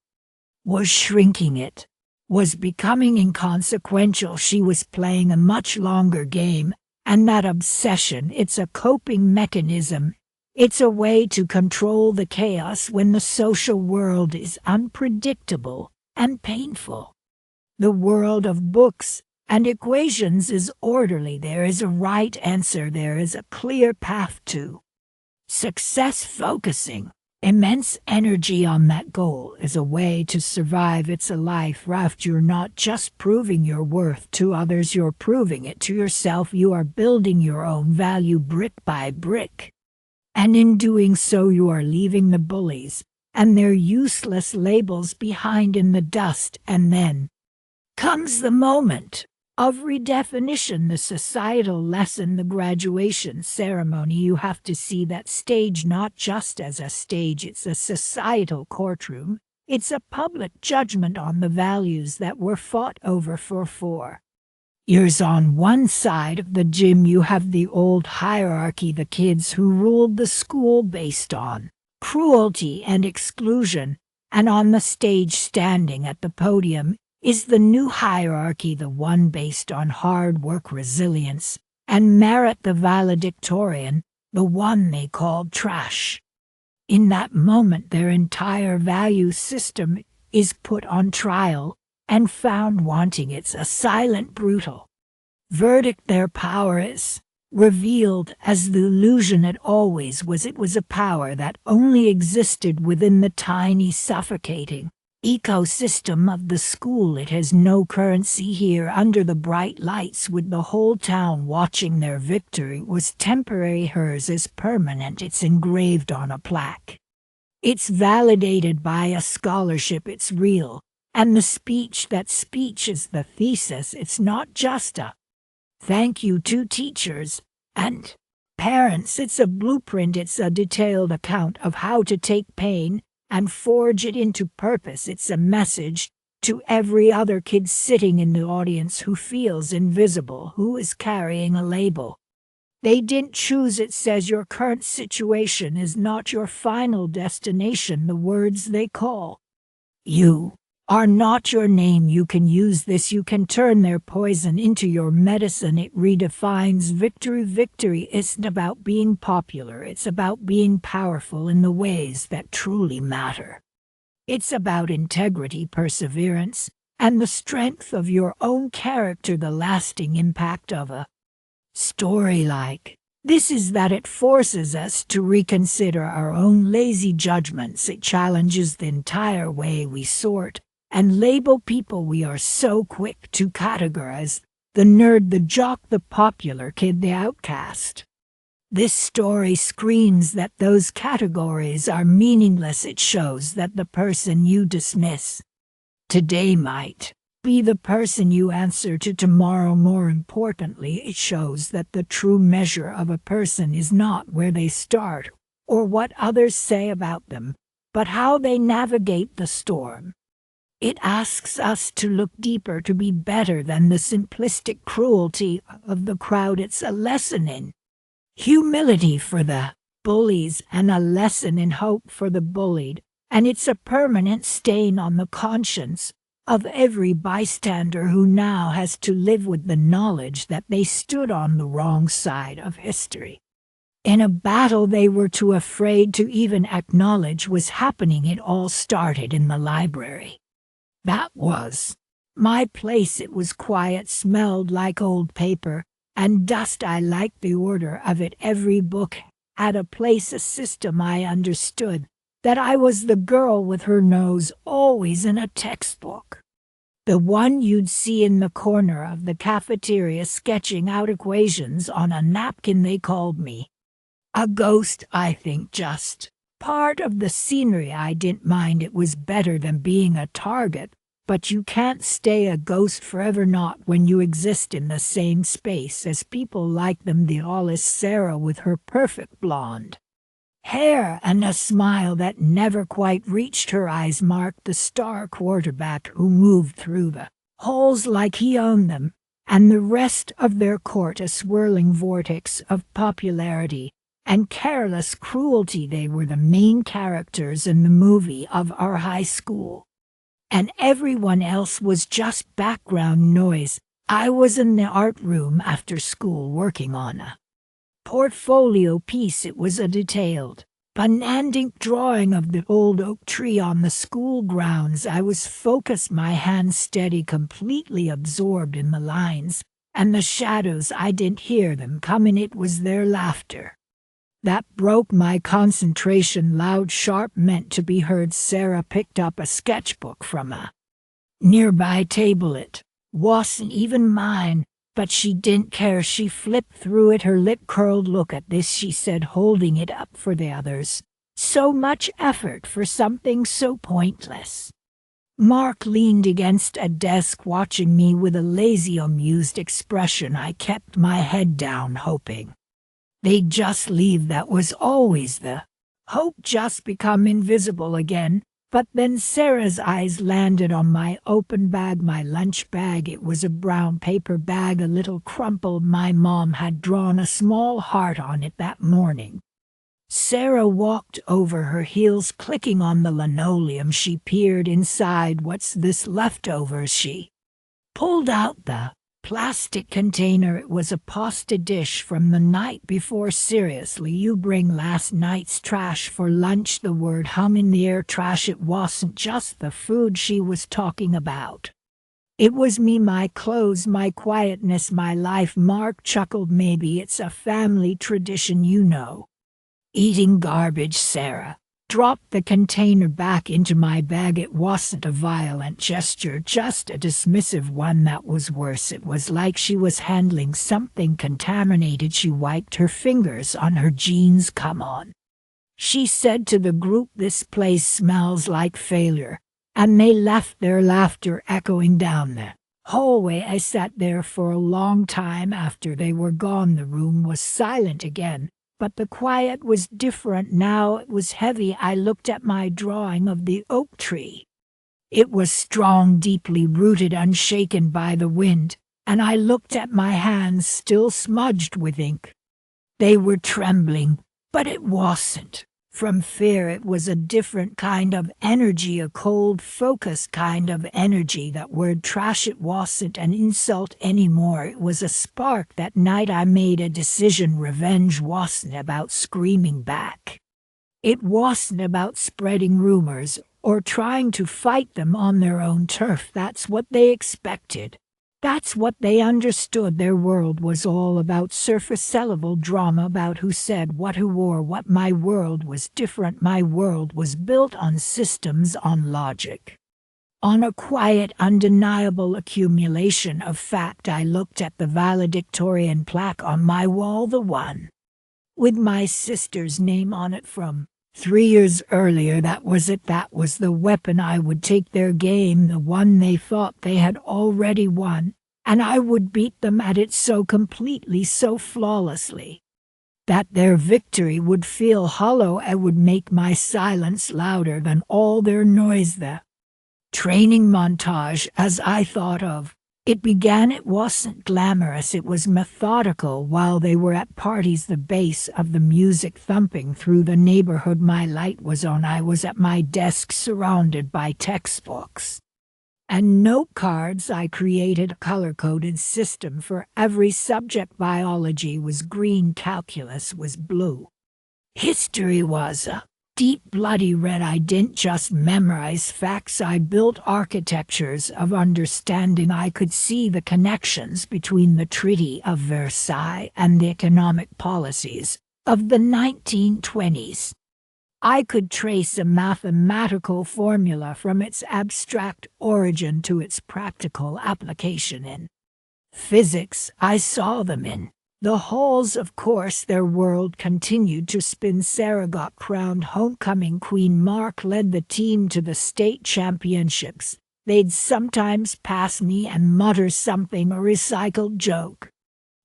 was shrinking. It was becoming inconsequential. She was playing a much longer game. And that obsession, it's a coping mechanism. It's a way to control the chaos when the social world is unpredictable and painful. The world of books and equations is orderly. There is a right answer. There is a clear path to success. Focusing immense energy on that goal is a way to survive. It's a life raft. You're not just proving your worth to others, you're proving it to yourself. You are building your own value brick by brick. And in doing so, you are leaving the bullies and their useless labels behind in the dust. And then comes the moment of redefinition, the societal lesson, the graduation ceremony. You have to see that stage not just as a stage, it's a societal courtroom. It's a public judgment on the values that were fought over for 4 years. On one side of the gym, you have the old hierarchy, the kids who ruled the school based on cruelty and exclusion, and on the stage, standing at the podium, is the new hierarchy, the one based on hard work, resilience, and merit, the valedictorian, the one they called trash. In that moment, their entire value system is put on trial and found wanting. It's a silent, brutal verdict. Their power is revealed as the illusion it always was. It was a power that only existed within the tiny, suffocating ecosystem of the school. It has no currency here under the bright lights, with the whole town watching. Their victory was temporary, hers is permanent. It's engraved on a plaque. It's validated by a scholarship. It's real. And the speech, that speech is the thesis. It's not just a thank you to teachers and parents. It's a blueprint. It's a detailed account of how to take pain and forge it into purpose. It's a message to every other kid sitting in the audience who feels invisible, who is carrying a label they didn't choose. It says your current situation is not your final destination. The words they call you are not your name. You can use this. You can turn their poison into your medicine. It redefines victory. Victory isn't about being popular. It's about being powerful in the ways that truly matter. It's about integrity, perseverance, and the strength of your own character. The lasting impact of a story like this is that it forces us to reconsider our own lazy judgments. It challenges the entire way we sort and label people. We are so quick to categorize the nerd, the jock, the popular kid, the outcast. This story screams that those categories are meaningless. It shows that the person you dismiss today might be the person you answer to tomorrow. More importantly, it shows that the true measure of a person is not where they start or what others say about them, but how they navigate the storm. It asks us to look deeper, to be better than the simplistic cruelty of the crowd. It's a lesson in humility for the bullies and a lesson in hope for the bullied, and it's a permanent stain on the conscience of every bystander who now has to live with the knowledge that they stood on the wrong side of history, in a battle they were too afraid to even acknowledge was happening. It all started in the library. That was my place. It was quiet, smelled like old paper and dust. I liked the order of it. Every book had a place, a system. I understood that I was the girl with her nose always in a textbook, the one you'd see in the corner of the cafeteria sketching out equations on a napkin. They called me a ghost, I think, just part of the scenery. I didn't mind. It was better than being a target, but you can't stay a ghost forever, not when you exist in the same space as people like them. The aweless Sarah with her perfect blonde hair and a smile that never quite reached her eyes marked the star quarterback who moved through the holes like he owned them, and the rest of their court a swirling vortex of popularity and careless cruelty. They were the main characters in the movie of our high school, and everyone else was just background noise. I was in the art room after school working on a portfolio piece. It was a detailed pen and ink drawing of the old oak tree on the school grounds. I was focused, my hands steady, completely absorbed in the lines and the shadows. I didn't hear them coming. It was their laughter that broke my concentration. Loud, sharp, meant to be heard. Sarah picked up a sketchbook from a nearby table. It wasn't even mine, but she didn't care. She flipped through it, her lip curled. "Look at this," she said, holding it up for the others. "So much effort for something so pointless." Mark leaned against a desk watching me with a lazy, amused expression. I kept my head down, hoping they'd just leave. That was always the hope, just become invisible again. But then Sarah's eyes landed on my open bag, my lunch bag. It was a brown paper bag, a little crumpled. My mom had drawn a small heart on it that morning. Sarah walked over, her heels clicking on the linoleum. She peered inside. "What's this, leftovers?" She pulled out the plastic container. It was a pasta dish from the night before. "Seriously, you bring last night's trash for lunch?" The word hung in the air. Trash. It wasn't just the food she was talking about. It was me, my clothes, my quietness, my life. Mark chuckled. "Maybe it's a family tradition, you know. Eating garbage." Sarah dropped the container back into my bag. It wasn't a violent gesture, just a dismissive one. That was worse. It was like she was handling something contaminated. She wiped her fingers on her jeans. "Come on," she said to the group. "This place smells like failure." And they left, their laughter echoing down the hallway. I sat there for a long time. After they were gone, the room was silent again. But the quiet was different now. It was heavy. I looked at my drawing of the oak tree. It was strong, deeply rooted, unshaken by the wind, and I looked at my hands, still smudged with ink. They were trembling, but it wasn't from fear. It was a different kind of energy, a cold, focused kind of energy. That word, trash, it wasn't an insult anymore. It was a spark. That night I made a decision. Revenge wasn't about screaming back. It wasn't about spreading rumors or trying to fight them on their own turf. That's what they expected. That's what they understood. Their world was all about surface-level drama, about who said what, who wore what. My world was different. My world was built on systems, on logic, on a quiet, undeniable accumulation of fact. I looked at the valedictorian plaque on my wall, the one with my sister's name on it from 3 years earlier. That was it. That was the weapon. I would take their game, the one they thought they had already won, and I would beat them at it so completely, so flawlessly, that their victory would feel hollow. I would make my silence louder than all their noise. The training montage, as I thought of it, began. It wasn't glamorous, it was methodical. While they were at parties, the bass of the music thumping through the neighborhood, my light was on. I was at my desk, surrounded by textbooks and note cards. I created a color-coded system for every subject. Biology was green, calculus was blue, history was a deep bloody red. I didn't just memorize facts, I built architectures of understanding. I could see the connections between the Treaty of Versailles and the economic policies of the 1920s. I could trace a mathematical formula from its abstract origin to its practical application in physics. I saw them in the halls. Of course, their world continued to spin. Sarah got crowned homecoming queen. Mark led the team to the state championships. They'd sometimes pass me and mutter something, a recycled joke,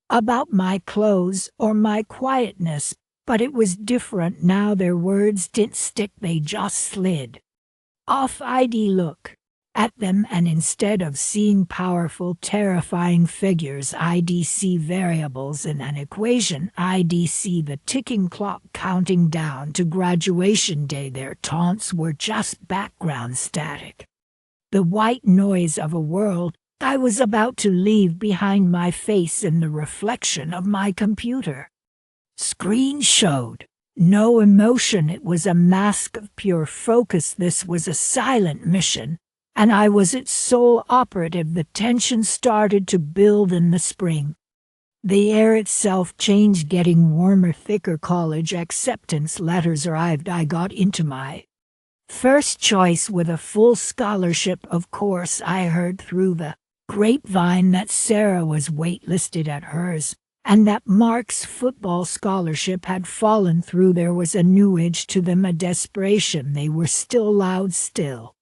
about my clothes or my quietness, but it was different now. Their words didn't stick, they just slid off. I'd look at them, and instead of seeing powerful, terrifying figures, I'd see variables in an equation. I'd see the ticking clock counting down to graduation day. Their taunts were just background static, the white noise of a world I was about to leave behind. My face in the reflection of my computer screen showed no emotion. It was a mask of pure focus. This was a silent mission, and I was its sole operative. The tension started to build in the spring. The air itself changed, getting warmer, thicker. College acceptance letters arrived. I got into my first choice with a full scholarship. Of course, I heard through the grapevine that Sarah was waitlisted at hers, and that Mark's football scholarship had fallen through. There was a new edge to them, a desperation. They were still loud, still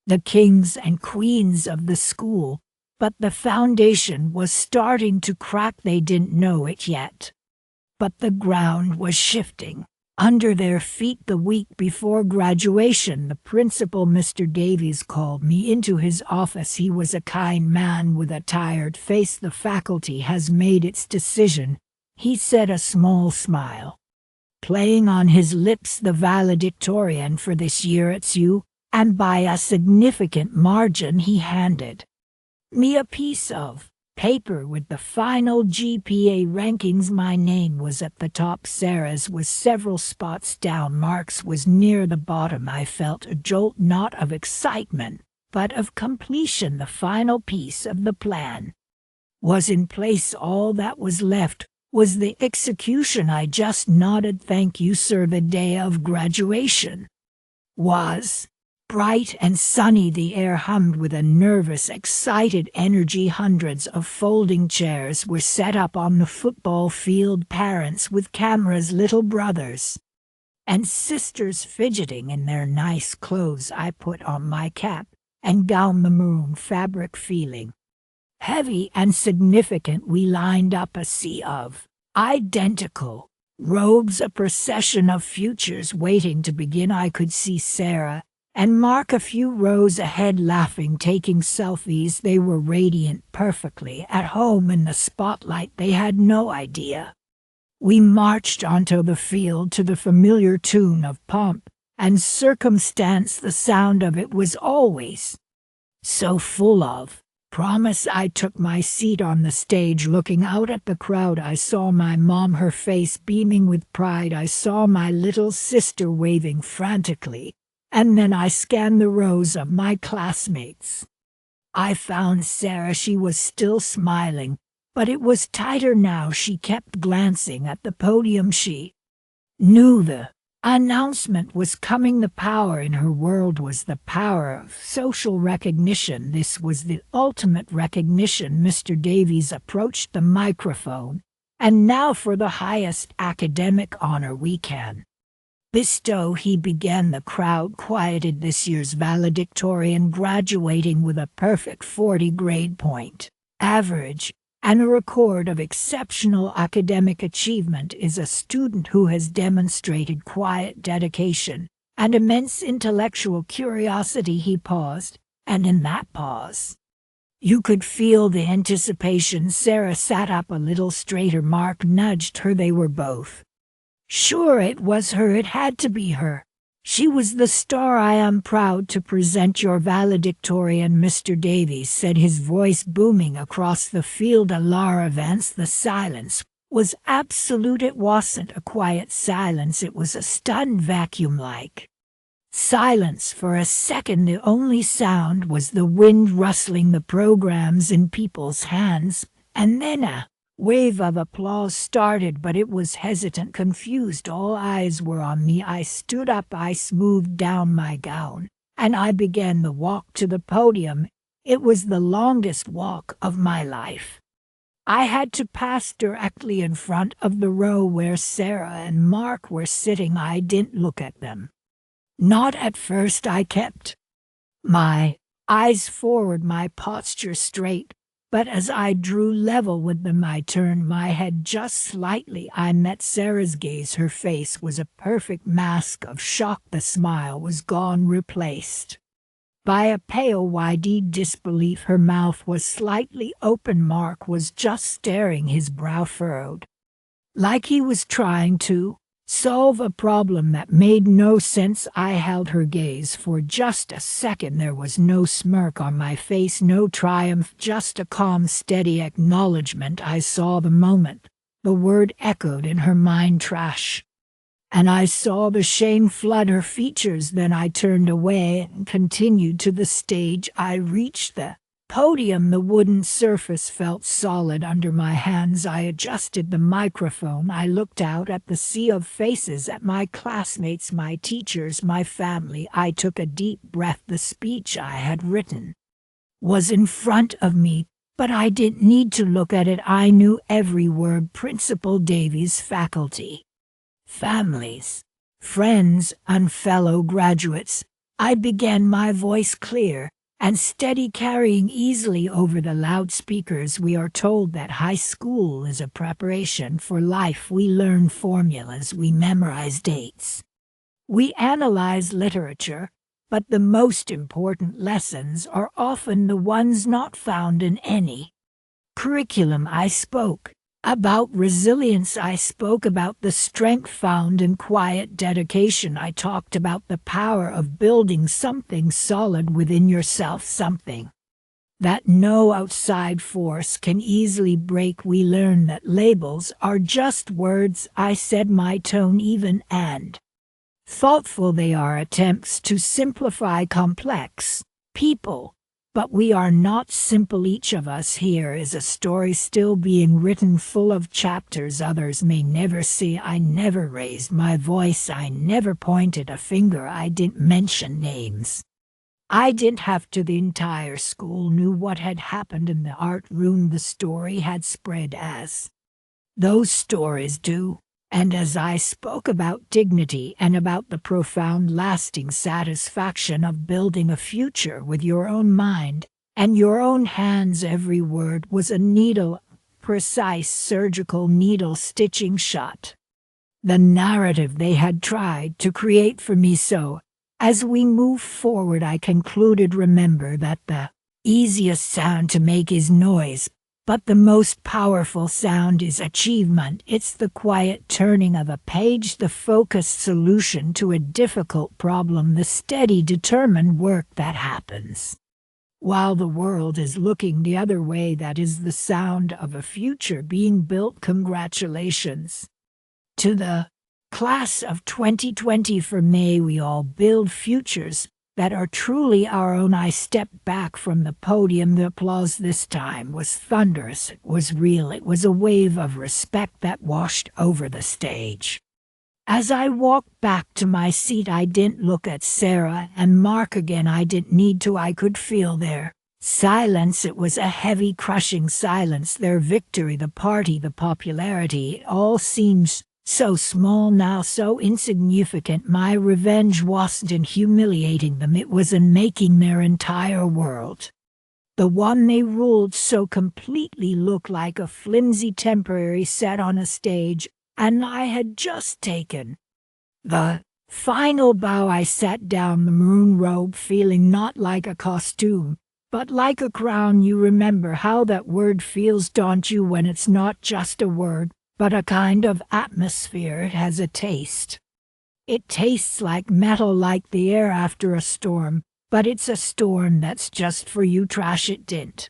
the kings and queens of the school, but the foundation was starting to crack. They didn't know it yet. But the ground was shifting under their feet. The week before graduation, the principal, Mr. Davies, called me into his office. He was a kind man with a tired face. "The faculty has made its decision," he said, a small smile playing on his lips. "The valedictorian for this year, it's you," and by a significant margin. He handed me a piece of paper with the final GPA rankings. My name was at the top. Sarah's was several spots down. Mark's was near the bottom. I felt a jolt, not of excitement, but of completion. The final piece of the plan was in place. All that was left was the execution. I just nodded. "Thank you, sir." The day of graduation was bright and sunny. The air hummed with a nervous, excited energy. Hundreds of folding chairs were set up on the football field. Parents with cameras, little brothers and sisters fidgeting in their nice clothes. I put on my cap and gown, the maroon fabric feeling heavy and significant. We lined up, a sea of identical robes, a procession of futures waiting to begin. I could see Sarah and Mark a few rows ahead, laughing, taking selfies. They were radiant, perfectly at home in the spotlight. They had no idea. We marched onto the field to the familiar tune of Pomp and Circumstance. The sound of it was always so full of promise. I took my seat on the stage, looking out at the crowd. I saw my mom, her face beaming with pride. I saw my little sister waving frantically. And then I scanned the rows of my classmates. I found Sarah. She was still smiling, but it was tighter now. She kept glancing at the podium. She knew the announcement was coming. The power in her world was the power of social recognition. This was the ultimate recognition. Mr. Davies approached the microphone. "And now for the highest academic honor we can bestow," he began. The crowd quieted. "This year's valedictorian, graduating with a perfect 40 grade point average and a record of exceptional academic achievement, is a student who has demonstrated quiet dedication and immense intellectual curiosity." He paused, and in that pause you could feel the anticipation. Sarah sat up a little straighter. Mark nudged her. They were both sure it was her. It had to be her. She was the star. "I am proud to present your valedictorian," Mr. Davies said, his voice booming across the field. Alara Vance. The silence was absolute. It wasn't a quiet silence. It was a stunned, vacuum-like silence. For a second, the only sound was the wind rustling the programs in people's hands, and then a wave of applause started, but it was hesitant, confused. All eyes were on me. I stood up. I smoothed down my gown, and I began the walk to the podium. It was the longest walk of my life. I had to pass directly in front of the row where Sarah and Mark were sitting. I didn't look at them. Not at first. I kept my eyes forward, my posture straight. But as I drew level with them, I turned my head just slightly. I met Sarah's gaze. Her face was a perfect mask of shock. The smile was gone, replaced by a pale, wide-eyed disbelief. Her mouth was slightly open. Mark was just staring, his brow furrowed, like he was trying to solve a problem that made no sense. I held her gaze for just a second. There was no smirk on my face, no triumph, just a calm, steady acknowledgement. I saw the moment the word echoed in her mind, trash, and I saw the shame flood her features. Then I turned away and continued to the stage. I reached the podium. The wooden surface felt solid under my hands. I adjusted the microphone. I looked out at the sea of faces, at my classmates, my teachers, my family. I took a deep breath. The speech I had written was in front of me, but I didn't need to look at it. I knew every word. Principal Davies, faculty, families, friends, and fellow graduates. I began, my voice clear and steady, carrying easily over the loudspeakers. We are told that high school is a preparation for life. We learn formulas, we memorize dates, we analyze literature, but the most important lessons are often the ones not found in any curriculum. I spoke about resilience. I spoke about the strength found in quiet dedication. I talked about the power of building something solid within yourself, something that no outside force can easily break. We learn that labels are just words. I said, my tone even and thoughtful. They are attempts to simplify complex people. But we are not simple. Each of us here is a story still being written, full of chapters others may never see. I never raised my voice. I never pointed a finger. I didn't mention names. I didn't have to. The entire school knew what had happened in the art room. The story had spread as those stories do. And as I spoke about dignity and about the profound lasting satisfaction of building a future with your own mind and your own hands, every word was a needle, precise surgical needle stitching shut the narrative they had tried to create for me. So, as we move forward, I concluded, remember that the easiest sound to make is noise, but the most powerful sound is achievement. It's the quiet turning of a page, the focused solution to a difficult problem, the steady, determined work that happens while the world is looking the other way. That is the sound of a future being built. Congratulations to the class of 2020. For may we all build futures that are truly our own. I stepped back from the podium. The applause this time was thunderous. It was real. It was a wave of respect that washed over the stage. As I walked back to my seat, I didn't look at Sarah and Mark again. I didn't need to. I could feel their silence. It was a heavy, crushing silence. Their victory, the party, the popularity, it all seems so small now, so insignificant. My revenge wasn't in humiliating them, it was in making their entire world, the one they ruled so completely, look like a flimsy temporary set on a stage. And I had just taken the final bow. I sat down, the maroon robe feeling not like a costume, but like a crown. You remember how that word feels, don't you, when it's not just a word, but a kind of atmosphere. It has a taste. It tastes like metal, like the air after a storm, but it's a storm that's just for you. Trash. It didn't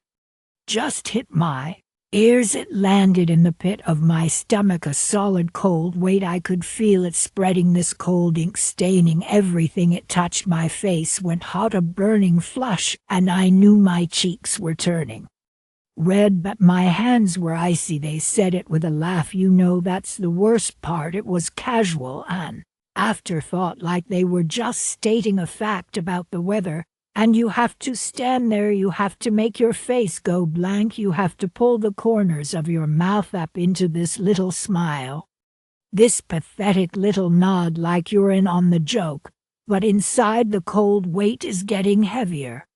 just hit my ears, it landed in the pit of my stomach, a solid cold weight. I could feel it spreading, this cold ink staining everything it touched. My face went hot, a burning flush, and I knew my cheeks were turning red, but my hands were icy. They said it with a laugh. You know, that's the worst part. It was casual, an afterthought, like they were just stating a fact about the weather. And you have to stand there, you have to make your face go blank, you have to pull the corners of your mouth up into this little smile, this pathetic little nod, like you're in on the joke. But inside, the cold weight is getting heavier.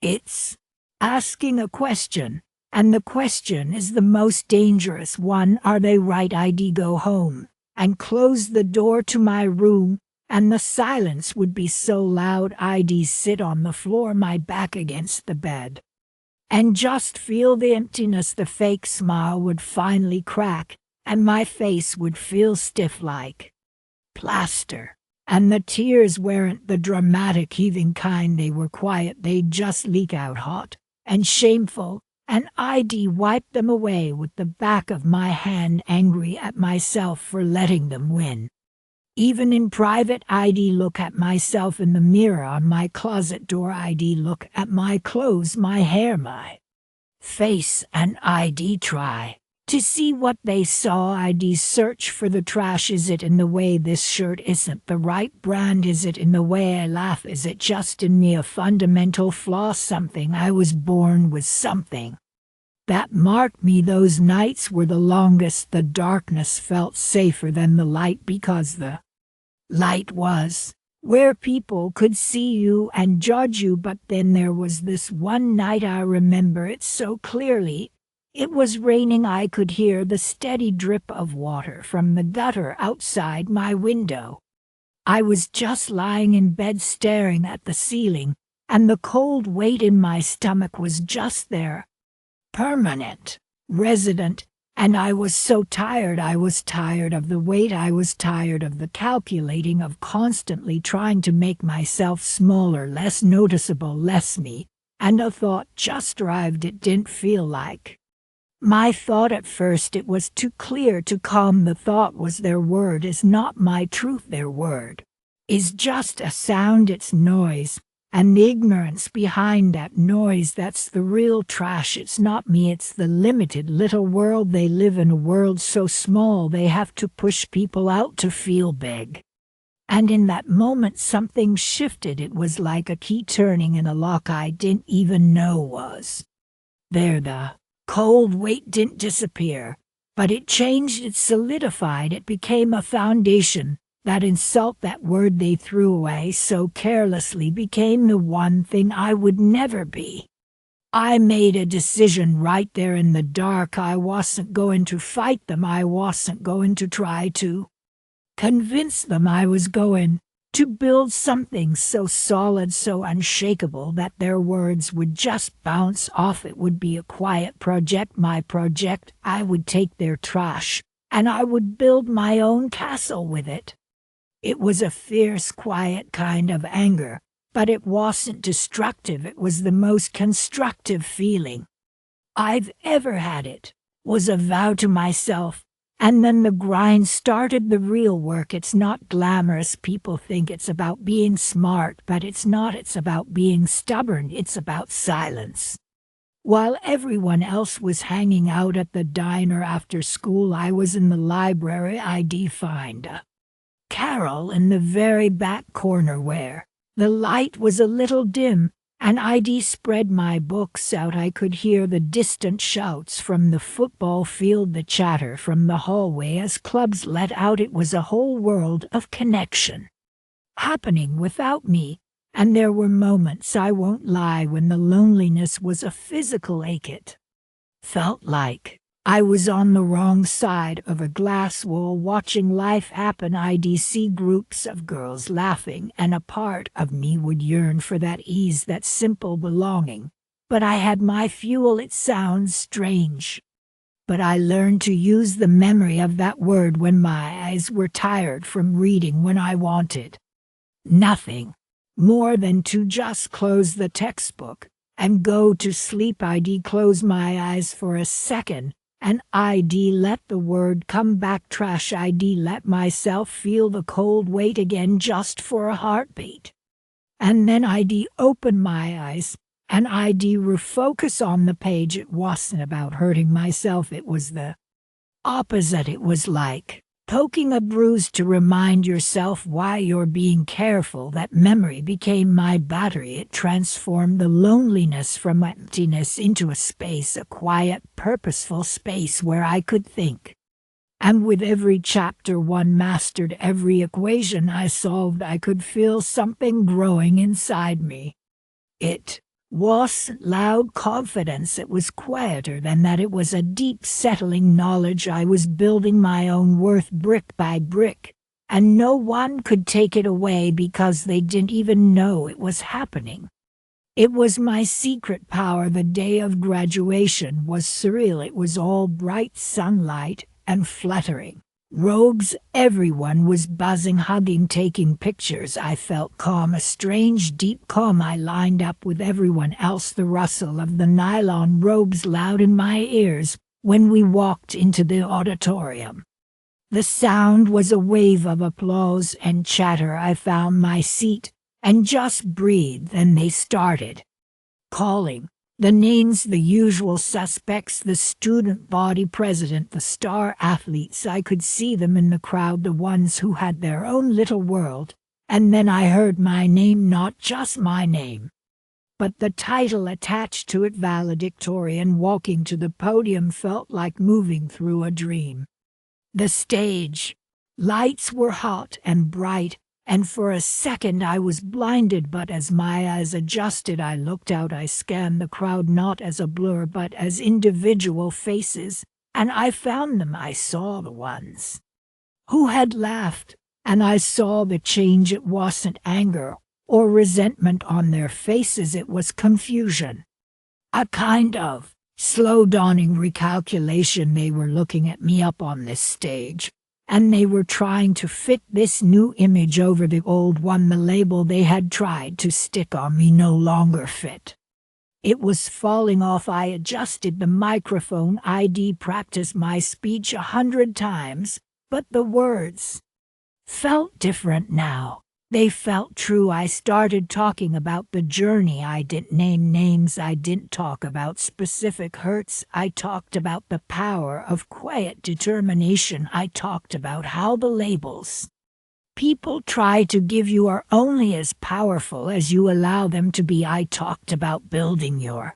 It's asking a question, and the question is the most dangerous one. Are they right? I'd go home and close the door to my room, and the silence would be so loud I'd sit on the floor, my back against the bed, and just feel the emptiness. The fake smile would finally crack, and my face would feel stiff like plaster. And the tears weren't the dramatic heaving kind, they were quiet, they'd just leak out hot and shameful, and I'd wipe them away with the back of my hand, angry at myself for letting them win. Even in private, I'd look at myself in the mirror on my closet door. I'd look at my clothes, my hair, my face, and I'd try to see what they saw. I'd search for the trash. Is it in the way this shirt isn't the right brand? Is it in the way I laugh? Is it just in me, a fundamental flaw, something I was born with, something that marked me? Those nights were the longest. The darkness felt safer than the light, because the light was where people could see you and judge you. But then there was this one night, I remember it so clearly. It was raining. I could hear the steady drip of water from the gutter outside my window. I was just lying in bed staring at the ceiling, and the cold weight in my stomach was just there, permanent, resident, and I was so tired. I was tired of the weight. I was tired of the calculating, of constantly trying to make myself smaller, less noticeable, less me, and a thought just arrived. It didn't feel like my thought at first. It was too clear to calm. The thought was, their word is not my truth. Their word is just a sound. It's noise, and the ignorance behind that noise, that's the real trash. It's not me. It's the limited little world they live in, a world so small they have to push people out to feel big. And in that moment something shifted. It was like a key turning in a lock I didn't even know was there. The cold weight didn't disappear, but it changed. It solidified. It became a foundation. That insult, that word they threw away so carelessly, became the one thing I would never be. I made a decision right there in the dark. I wasn't going to fight them. I wasn't going to try to convince them. I was going to build something so solid, so unshakable, that their words would just bounce off. It would be a quiet project, my project. I would take their trash, and I would build my own castle with it. It was a fierce, quiet kind of anger, but it wasn't destructive. It was the most constructive feeling I've ever had. It was a vow to myself. And then the grind started, the real work. It's not glamorous. People think it's about being smart, but it's not. It's about being stubborn. It's about silence. While everyone else was hanging out at the diner after school, I was in the library. I'd find a Carol in the very back corner where the light was a little dim, and I'd spread my books out. I could hear the distant shouts from the football field, the chatter from the hallway as clubs let out. It was a whole world of connection happening without me, and there were moments, I won't lie, when the loneliness was a physical ache. It felt like I was on the wrong side of a glass wall watching life happen. I'd see groups of girls laughing, and a part of me would yearn for that ease, that simple belonging. But I had my fuel. It sounds strange, but I learned to use the memory of that word when my eyes were tired from reading, when I wanted nothing more than to just close the textbook and go to sleep. I'd close my eyes for a second, and I'd let the word come back, trash. I'd let myself feel the cold weight again, just for a heartbeat. And then I'd open my eyes, and I'd refocus on the page. It wasn't about hurting myself. It was the opposite. It was like poking a bruise to remind yourself why you're being careful. That memory became my battery. It transformed the loneliness from emptiness into a space, a quiet, purposeful space where I could think. And with every chapter one mastered, every equation I solved, I could feel something growing inside me. It wasn't loud confidence. It was quieter than that. It was a deep, settling knowledge I was building my own worth brick by brick, and no one could take it away because they didn't even know it was happening. It was my secret power. The day of graduation was surreal. It was all bright sunlight and fluttering robes. Everyone was buzzing, hugging, taking pictures. I felt calm, a strange, deep calm. I lined up with everyone else, the rustle of the nylon robes loud in my ears when we walked into the auditorium. The sound was a wave of applause and chatter. I found my seat and just breathed, and they started calling the names, the usual suspects, the student body president, the star athletes. I could see them in the crowd, the ones who had their own little world. And then I heard my name, not just my name, but the title attached to it, Valedictorian. Walking to the podium felt like moving through a dream. The stage lights were hot and bright, And for a second I was blinded, but as my eyes adjusted I looked out. I scanned the crowd not as a blur but as individual faces, and I found them. I saw the ones who had laughed, and I saw the change. It wasn't anger or resentment on their faces, it was confusion. A kind of slow dawning recalculation. They were looking at me up on this stage, and they were trying to fit this new image over the old one. The label they had tried to stick on me no longer fit. It was falling off. I adjusted the microphone. I'd practiced my speech 100 times, but the words felt different now. They felt true. I started talking about the journey. I didn't name names. I didn't talk about specific hurts. I talked about the power of quiet determination. I talked about how the labels people try to give you are only as powerful as you allow them to be. I talked about building your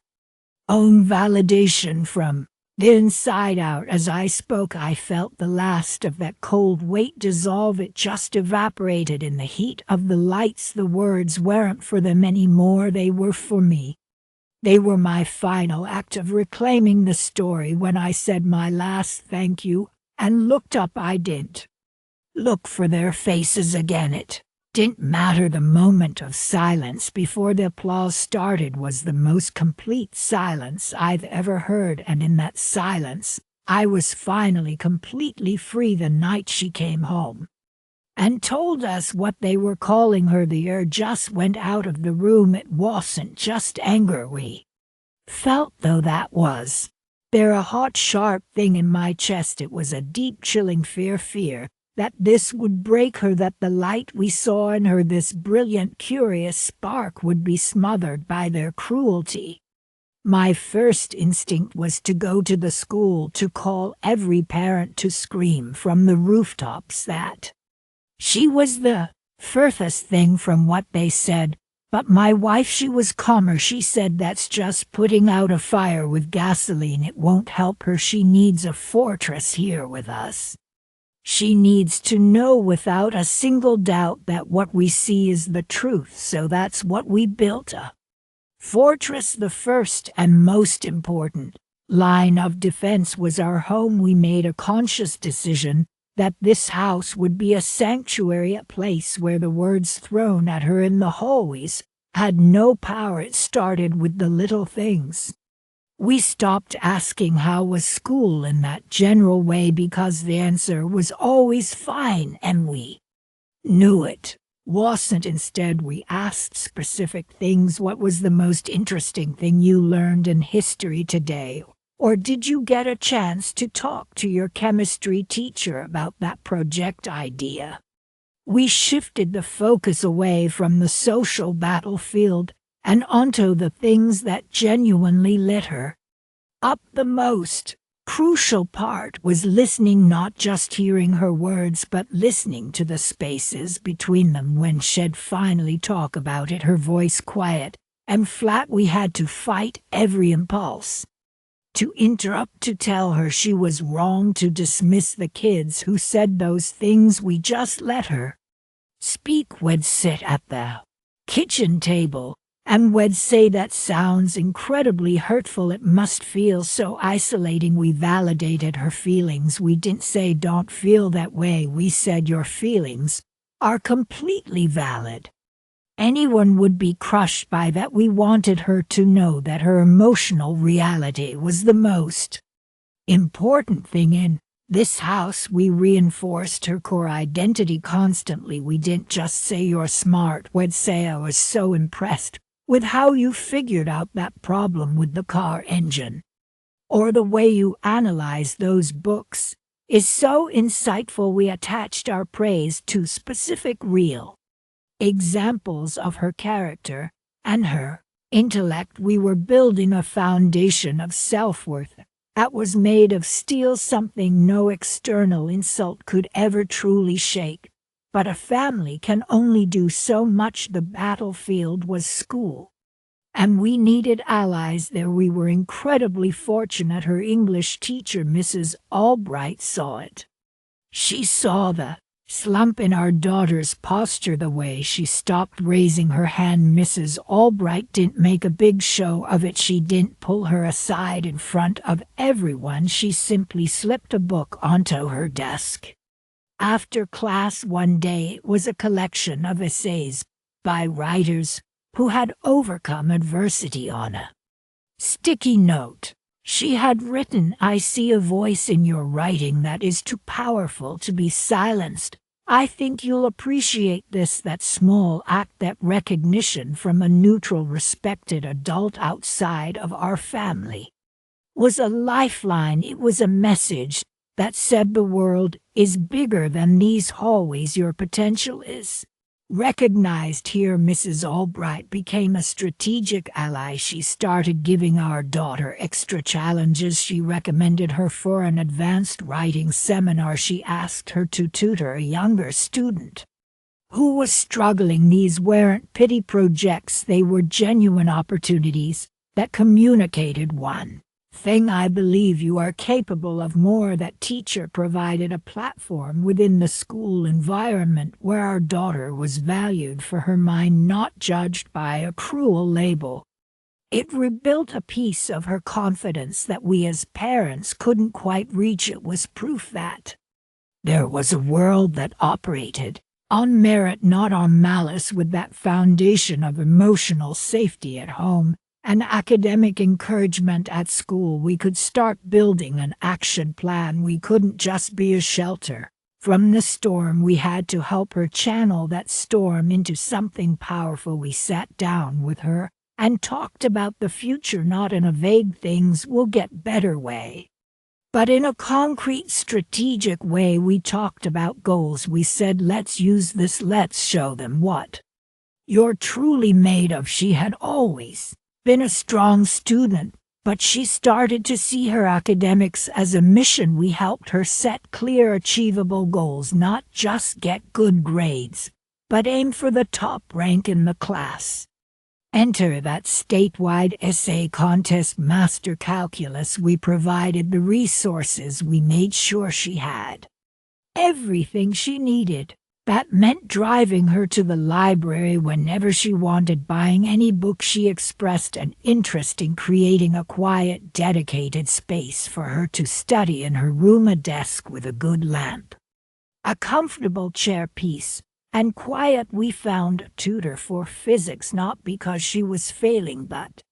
own validation from the inside out. As I spoke, I felt the last of that cold weight dissolve. It just evaporated in the heat of the lights. The words weren't for them anymore, they were for me. They were my final act of reclaiming the story. When I said my last thank you and looked up, I didn't look for their faces again. It didn't matter. The moment of silence before the applause started was the most complete silence I've ever heard, and in that silence, I was finally completely free. The night she came home and told us what they were calling her, the air just went out of the room. It wasn't just anger we felt, though that was there a hot, sharp thing in my chest. It was a deep, chilling fear that this would break her, that the light we saw in her, this brilliant, curious spark, would be smothered by their cruelty. My first instinct was to go to the school, to call every parent, to scream from the rooftops that she was the furthest thing from what they said. But my wife, she was calmer. She said, that's just putting out a fire with gasoline. It won't help her. She needs a fortress here with us. She needs to know without a single doubt that what we see is the truth. So that's what we built, a fortress. The first and most important line of defense was our home. We made a conscious decision that this house would be a sanctuary, a place where the words thrown at her in the hallways had no power. It started with the little things. We stopped asking how was school in that general way, because the answer was always fine, and we knew it wasn't. Instead, we asked specific things. What was the most interesting thing you learned in history today? Or did you get a chance to talk to your chemistry teacher about that project idea? We shifted the focus away from the social battlefield and onto the things that genuinely lit her up. The most crucial part was listening, not just hearing her words, but listening to the spaces between them. When she'd finally talk about it, her voice quiet and flat, we had to fight every impulse to interrupt, to tell her she was wrong, to dismiss the kids who said those things. We just let her speak. We'd sit at the kitchen table and we'd say, that sounds incredibly hurtful. It must feel so isolating. We validated her feelings. We didn't say, don't feel that way. We said, your feelings are completely valid. Anyone would be crushed by that. We wanted her to know that her emotional reality was the most important thing in this house. We reinforced her core identity constantly. We didn't just say, you're smart. We'd say, I was so impressed with how you figured out that problem with the car engine, or the way you analyzed those books is so insightful. We attached our praise to specific real examples of her character and her intellect. We were building a foundation of self-worth that was made of steel, something no external insult could ever truly shake. But a family can only do so much. The battlefield was school, and we needed allies there. We were incredibly fortunate. Her English teacher, Mrs. Albright, saw it. She saw the slump in our daughter's posture, the way she stopped raising her hand. Mrs. Albright didn't make a big show of it. She didn't pull her aside in front of everyone. She simply slipped a book onto her desk. After class one day, it was a collection of essays by writers who had overcome adversity. On a sticky note, she had written, "I see a voice in your writing that is too powerful to be silenced. I think you'll appreciate this." That small act, that recognition from a neutral, respected adult outside of our family, was a lifeline. It was a message that said the world is bigger than these hallways. Your potential is recognized here. Mrs. Albright became a strategic ally. She started giving our daughter extra challenges. She recommended her for an advanced writing seminar. She asked her to tutor a younger student who was struggling. These weren't pity projects, they were genuine opportunities that communicated one thing: I believe you are capable of more. That teacher provided a platform within the school environment where our daughter was valued for her mind, not judged by a cruel label. It rebuilt a piece of her confidence that we as parents couldn't quite reach. It was proof that there was a world that operated on merit, not on malice. With that foundation of emotional safety at home and academic encouragement at school, we could start building an action plan. We couldn't just be a shelter from the storm. We had to help her channel that storm into something powerful. We sat down with her and talked about the future, not in a vague "things will get better" way, but in a concrete, strategic way. We talked about goals. We said, let's use this, let's show them what you're truly made of. She had always been a strong student, but she started to see her academics as a mission. We helped her set clear, achievable goals, not just get good grades, but aim for the top rank in the class. Enter that statewide essay contest, master calculus. We provided the resources. We made sure she had everything she needed. That meant driving her to the library whenever she wanted, buying any book she expressed an interest in, creating a quiet, dedicated space for her to study in her room, a desk with a good lamp, a comfortable chair piece, and quiet. We found a tutor for physics, not because she was failing, but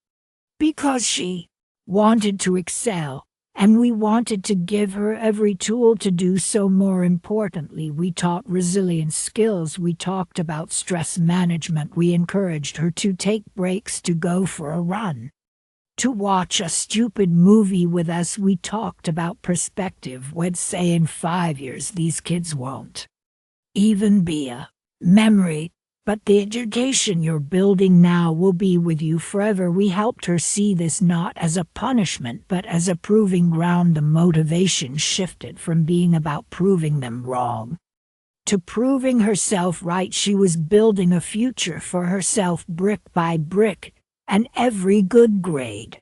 because she wanted to excel. And we wanted to give her every tool to do so. More importantly, we taught resilience skills. We talked about stress management. We encouraged her to take breaks, to go for a run, to watch a stupid movie with us. We talked about perspective. We'd say, in 5 years, these kids won't even be a memory, but the education you're building now will be with you forever. We helped her see this not as a punishment, but as a proving ground. The motivation shifted from being about proving them wrong to proving herself right. She was building a future for herself, brick by brick, and every good grade,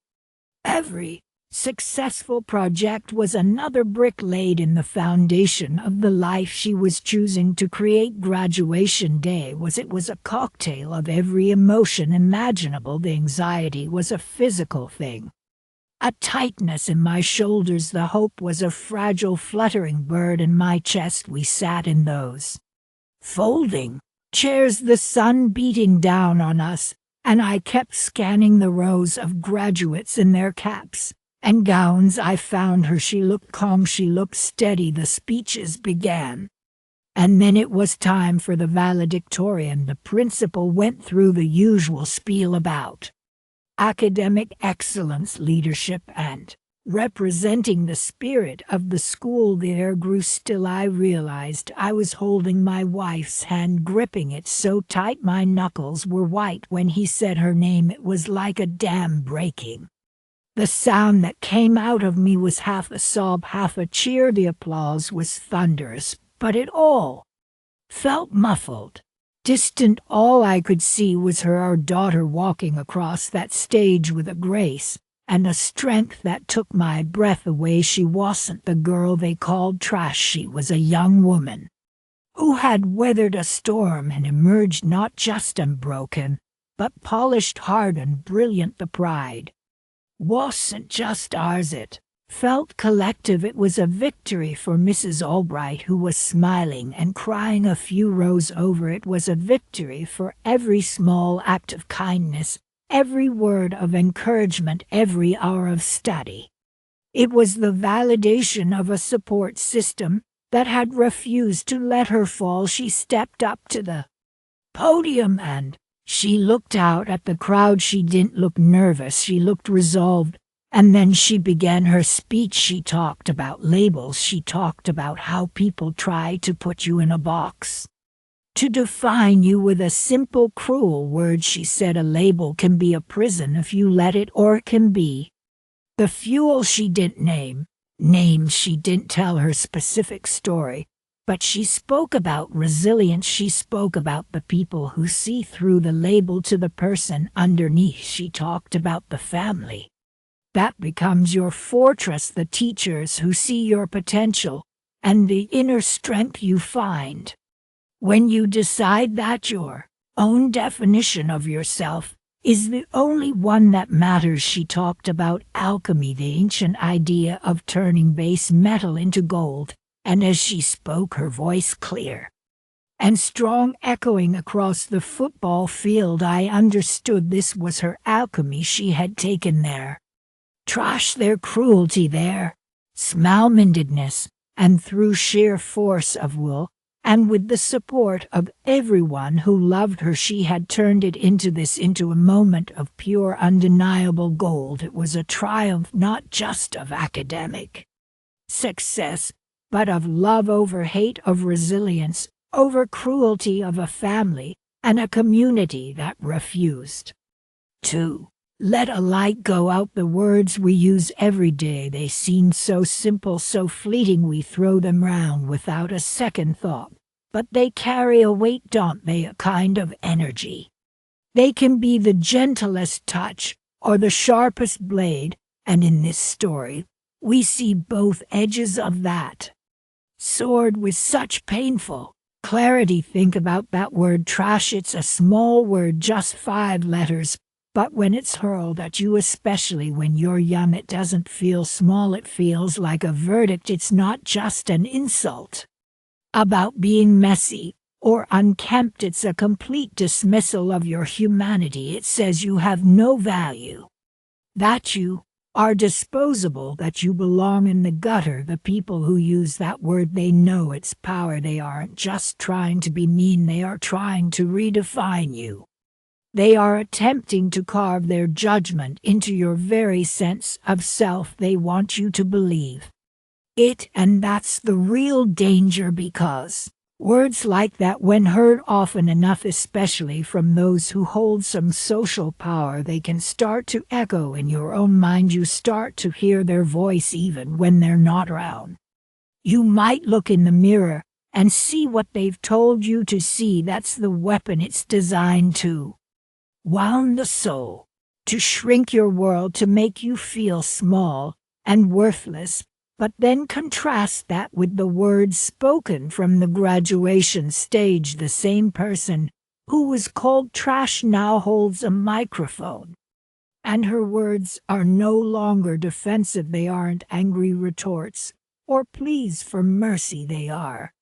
every successful project was another brick laid in the foundation of the life she was choosing to create. Graduation day was a cocktail of every emotion imaginable. The anxiety was a physical thing, a tightness in my shoulders. The hope was a fragile, fluttering bird in my chest. We sat in those folding chairs, the sun beating down on us, and I kept scanning the rows of graduates in their caps and gowns. I found her. She looked calm, she looked steady. The speeches began, and then it was time for the valedictorian. The principal went through the usual spiel about academic excellence, leadership, and representing the spirit of the school. The air grew still. I realized I was holding my wife's hand, gripping it so tight my knuckles were white. When he said her name, it was like a dam breaking. The sound that came out of me was half a sob, half a cheer. The applause was thunderous, but it all felt muffled, distant. All I could see was her, our daughter, walking across that stage with a grace and a strength that took my breath away. She wasn't the girl they called trash. She was a young woman who had weathered a storm and emerged not just unbroken, but polished, hard, and brilliant. The pride wasn't just ours, it felt collective. It was a victory for Mrs. Albright, who was smiling and crying a few rows over. It was a victory for every small act of kindness, every word of encouragement, every hour of study. It was the validation of a support system that had refused to let her fall. She stepped up to the podium and she looked out at the crowd. She didn't look nervous, she looked resolved. And then she began her speech. She talked about labels. She talked about how people try to put you in a box, to define you with a simple, cruel word. She said a label can be a prison if you let it, or it can be the fuel. She didn't name names. She didn't tell her specific story, but she spoke about resilience. She spoke about the people who see through the label to the person underneath. She talked about the family that becomes your fortress, the teachers who see your potential, and the inner strength you find when you decide that your own definition of yourself is the only one that matters. She talked about alchemy, the ancient idea of turning base metal into gold, and as she spoke, her voice clear and strong, echoing across the football field, I understood this was her alchemy. She had taken their trash, their cruelty, their small-mindedness, and through sheer force of will, and with the support of everyone who loved her, she had turned it into a moment of pure, undeniable gold. It was a triumph not just of academic success, but of love over hate, of resilience over cruelty, of a family and a community that refused to let a light go out. The words we use every day, they seem so simple, so fleeting, we throw them round without a second thought, but they carry a weight, don't they? A kind of energy. They can be the gentlest touch or the sharpest blade, and in this story, we see both edges of that sword with such painful clarity. Think about that word trash. It's a small word, just 5 letters, but when it's hurled at you, especially when you're young, it doesn't feel small, it feels like a verdict. It's not just an insult about being messy or unkempt, it's a complete dismissal of your humanity. It says you have no value, that you are disposable, that you belong in the gutter. The people who use that word, they know its power. They aren't just trying to be mean, they are trying to redefine you. They are attempting to carve their judgment into your very sense of self. They want you to believe it, and that's the real danger, because words like that, when heard often enough, especially from those who hold some social power, they can start to echo in your own mind. You start to hear their voice even when they're not around. You might look in the mirror and see what they've told you to see. That's the weapon it's designed to wound the soul, to shrink your world, to make you feel small and worthless. But then contrast that with the words spoken from the graduation stage. The same person who was called trash now holds a microphone, and her words are no longer defensive. They aren't angry retorts or pleas for mercy. They are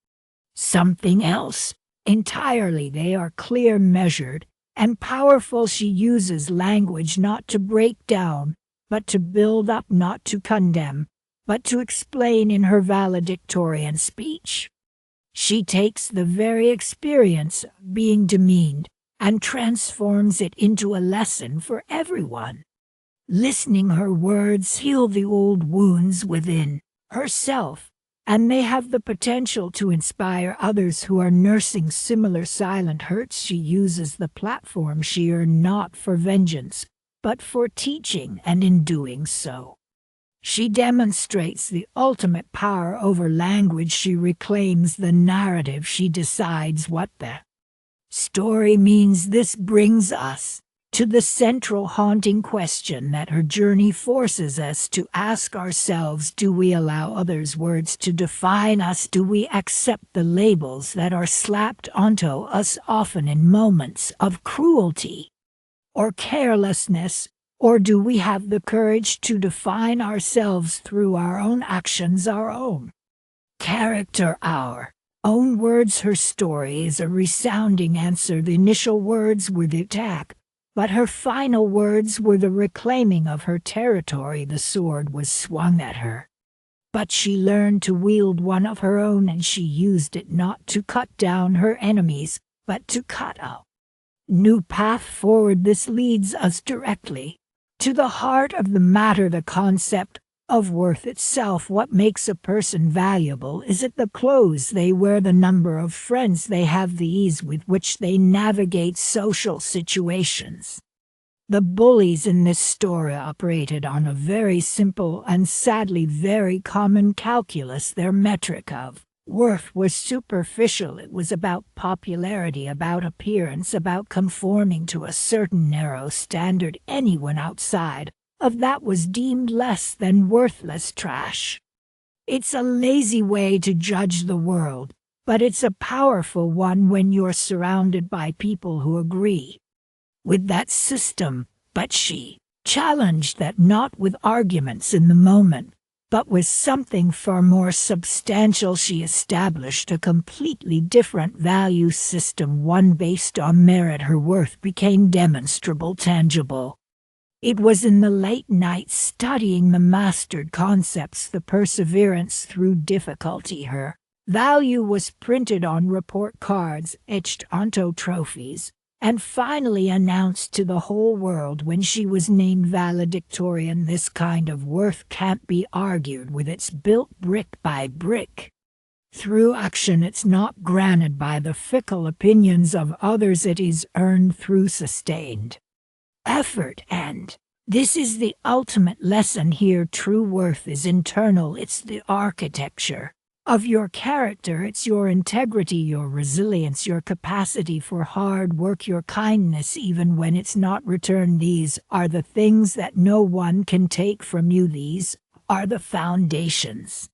something else entirely. They are clear, measured, and powerful. She uses language not to break down, but to build up, not to condemn, but to explain. In her valedictorian speech, she takes the very experience of being demeaned and transforms it into a lesson for everyone. Listening, her words heal the old wounds within herself, and they have the potential to inspire others who are nursing similar silent hurts. She uses the platform she earned not for vengeance, but for teaching, and in doing so, she demonstrates the ultimate power over language. She reclaims the narrative. She decides what the story means. This brings us to the central haunting question that her journey forces us to ask ourselves: do we allow others' words to define us? Do we accept the labels that are slapped onto us, often in moments of cruelty or carelessness? Or do we have the courage to define ourselves through our own actions, our own character, our own words? Her story is a resounding answer. The initial words were the attack, but her final words were the reclaiming of her territory. The sword was swung at her, but she learned to wield one of her own, and she used it not to cut down her enemies, but to cut a new path forward. This leads us directly to the heart of the matter, the concept of worth itself. What makes a person valuable? Is it the clothes they wear, the number of friends they have, the ease with which they navigate social situations? The bullies in this story operated on a very simple and sadly very common calculus. Their metric of worth was superficial. It was about popularity, about appearance, about conforming to a certain narrow standard. Anyone outside of that was deemed less than worthless trash. It's a lazy way to judge the world, but it's a powerful one when you're surrounded by people who agree with that system. But she challenged that, not with arguments in the moment, but with something far more substantial. She established a completely different value system, one based on merit. Her worth became demonstrable, tangible. It was in the late nights, studying the mastered concepts, the perseverance through difficulty. Her value was printed on report cards, etched onto trophies, and finally announced to the whole world when she was named valedictorian. This kind of worth can't be argued with. It's built brick by brick through action. It's not granted by the fickle opinions of others. It is earned through sustained effort, and this is the ultimate lesson here. True worth is internal. It's the architecture of your character. It's your integrity, your resilience, your capacity for hard work, your kindness even when it's not returned. These are the things that no one can take from you. These are the foundations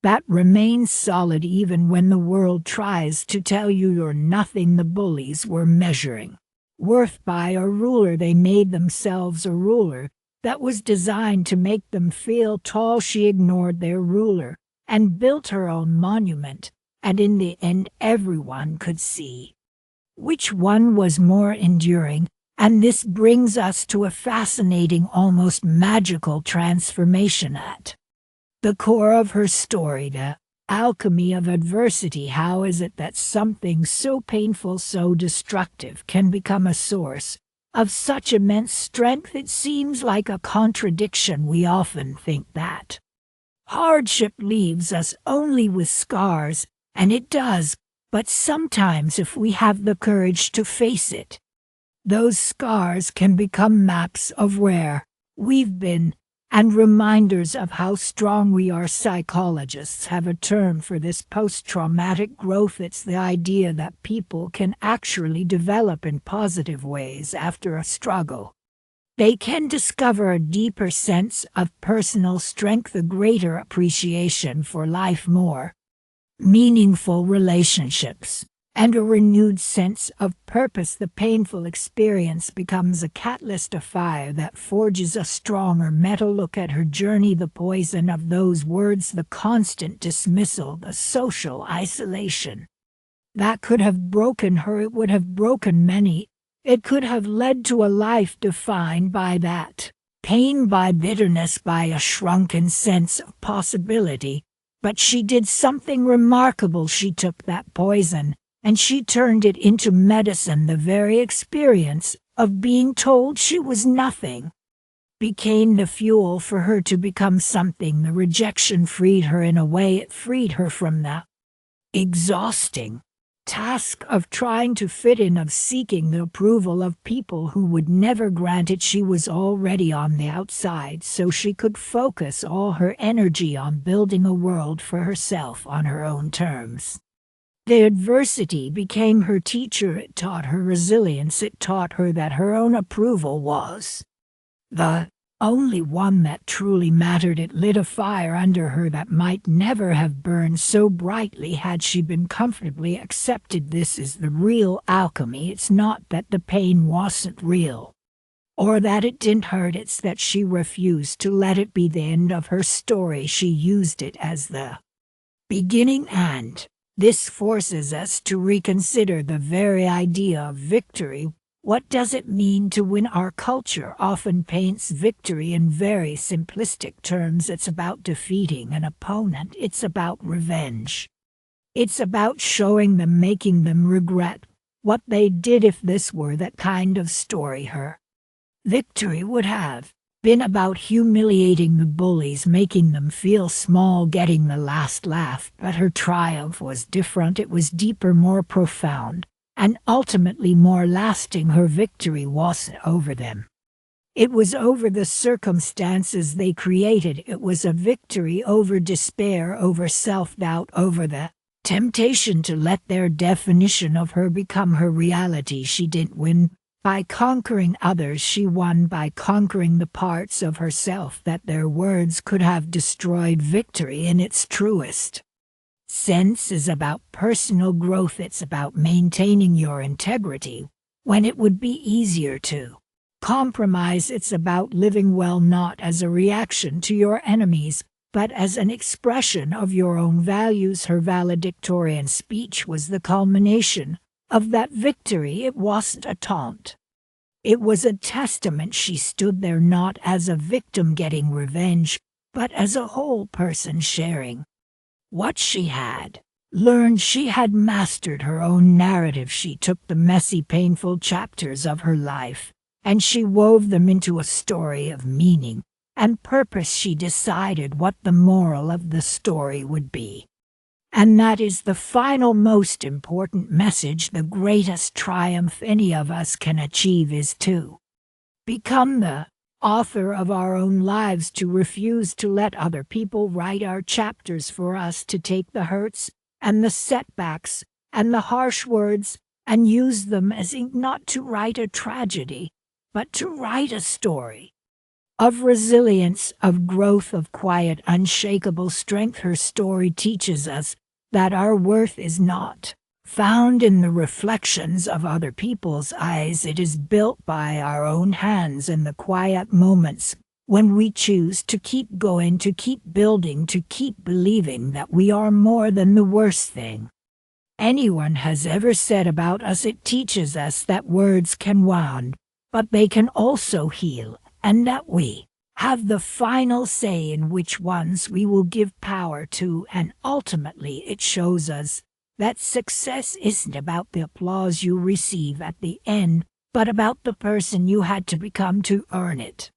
that remain solid even when the world tries to tell you you're nothing. The bullies were measuring worth by a ruler. They made themselves a ruler that was designed to make them feel tall. She ignored their ruler and built her own monument, and in the end everyone could see which one was more enduring. And this brings us to a fascinating, almost magical transformation at the core of her story, the alchemy of adversity. How is it that something so painful, so destructive, can become a source of such immense strength? It seems like a contradiction. We often think that hardship leaves us only with scars, and it does, but sometimes if we have the courage to face it, those scars can become maps of where we've been and reminders of how strong we are. Psychologists have a term for this: post-traumatic growth. It's the idea that people can actually develop in positive ways after a struggle. They can discover a deeper sense of personal strength, a greater appreciation for life, more meaningful relationships, and a renewed sense of purpose. The painful experience becomes a catalyst, a fire that forges a stronger metal. Look at her journey, the poison of those words, the constant dismissal, the social isolation. That could have broken her. It would have broken many. It could have led to a life defined by that pain, by bitterness, by a shrunken sense of possibility. But she did something remarkable. She took that poison and she turned it into medicine. The very experience of being told she was nothing became the fuel for her to become something. The rejection freed her. In a way, it freed her from the exhausting task of trying to fit in, of seeking the approval of people who would never grant it. She was already on the outside, so she could focus all her energy on building a world for herself on her own terms. The adversity became her teacher. It taught her resilience. It taught her that her own approval was the only one that truly mattered. It lit a fire under her that might never have burned so brightly had she been comfortably accepted. This is the real alchemy. It's not that the pain wasn't real, or that it didn't hurt. It's that she refused to let it be the end of her story. She used it as the beginning, and this forces us to reconsider the very idea of victory. What does it mean to win? Our culture often paints victory in very simplistic terms. It's about defeating an opponent. It's about revenge. It's about showing them, making them regret what they did. If this were that kind of story, her victory would have been about humiliating the bullies, making them feel small, getting the last laugh. But her triumph was different. It was deeper, more profound, and ultimately more lasting. Her victory wasn't over them. It was over the circumstances they created. It was a victory over despair, over self-doubt, over the temptation to let their definition of her become her reality. She didn't win by conquering others. She won by conquering the parts of herself that their words could have destroyed. Victory in its truest sense is about personal growth. It's about maintaining your integrity when it would be easier to compromise. It's about living well, not as a reaction to your enemies, but as an expression of your own values. Her valedictorian speech was the culmination of that victory. It wasn't a taunt. It was a testament. She stood there not as a victim getting revenge, but as a whole person sharing what she had learned. She had mastered her own narrative. She took the messy, painful chapters of her life, and she wove them into a story of meaning and purpose. She decided what the moral of the story would be. And that is the final, most important message. The greatest triumph any of us can achieve is to become the author of our own lives, to refuse to let other people write our chapters for us, to take the hurts and the setbacks and the harsh words and use them as ink, not to write a tragedy, but to write a story of resilience, of growth, of quiet, unshakable strength. Her story teaches us that our worth is not found in the reflections of other people's eyes. It is built by our own hands in the quiet moments when we choose to keep going, to keep building, to keep believing that we are more than the worst thing anyone has ever said about us. It teaches us that words can wound, but they can also heal, and that we have the final say in which ones we will give power to. And ultimately it shows us that success isn't about the applause you receive at the end, but about the person you had to become to earn it.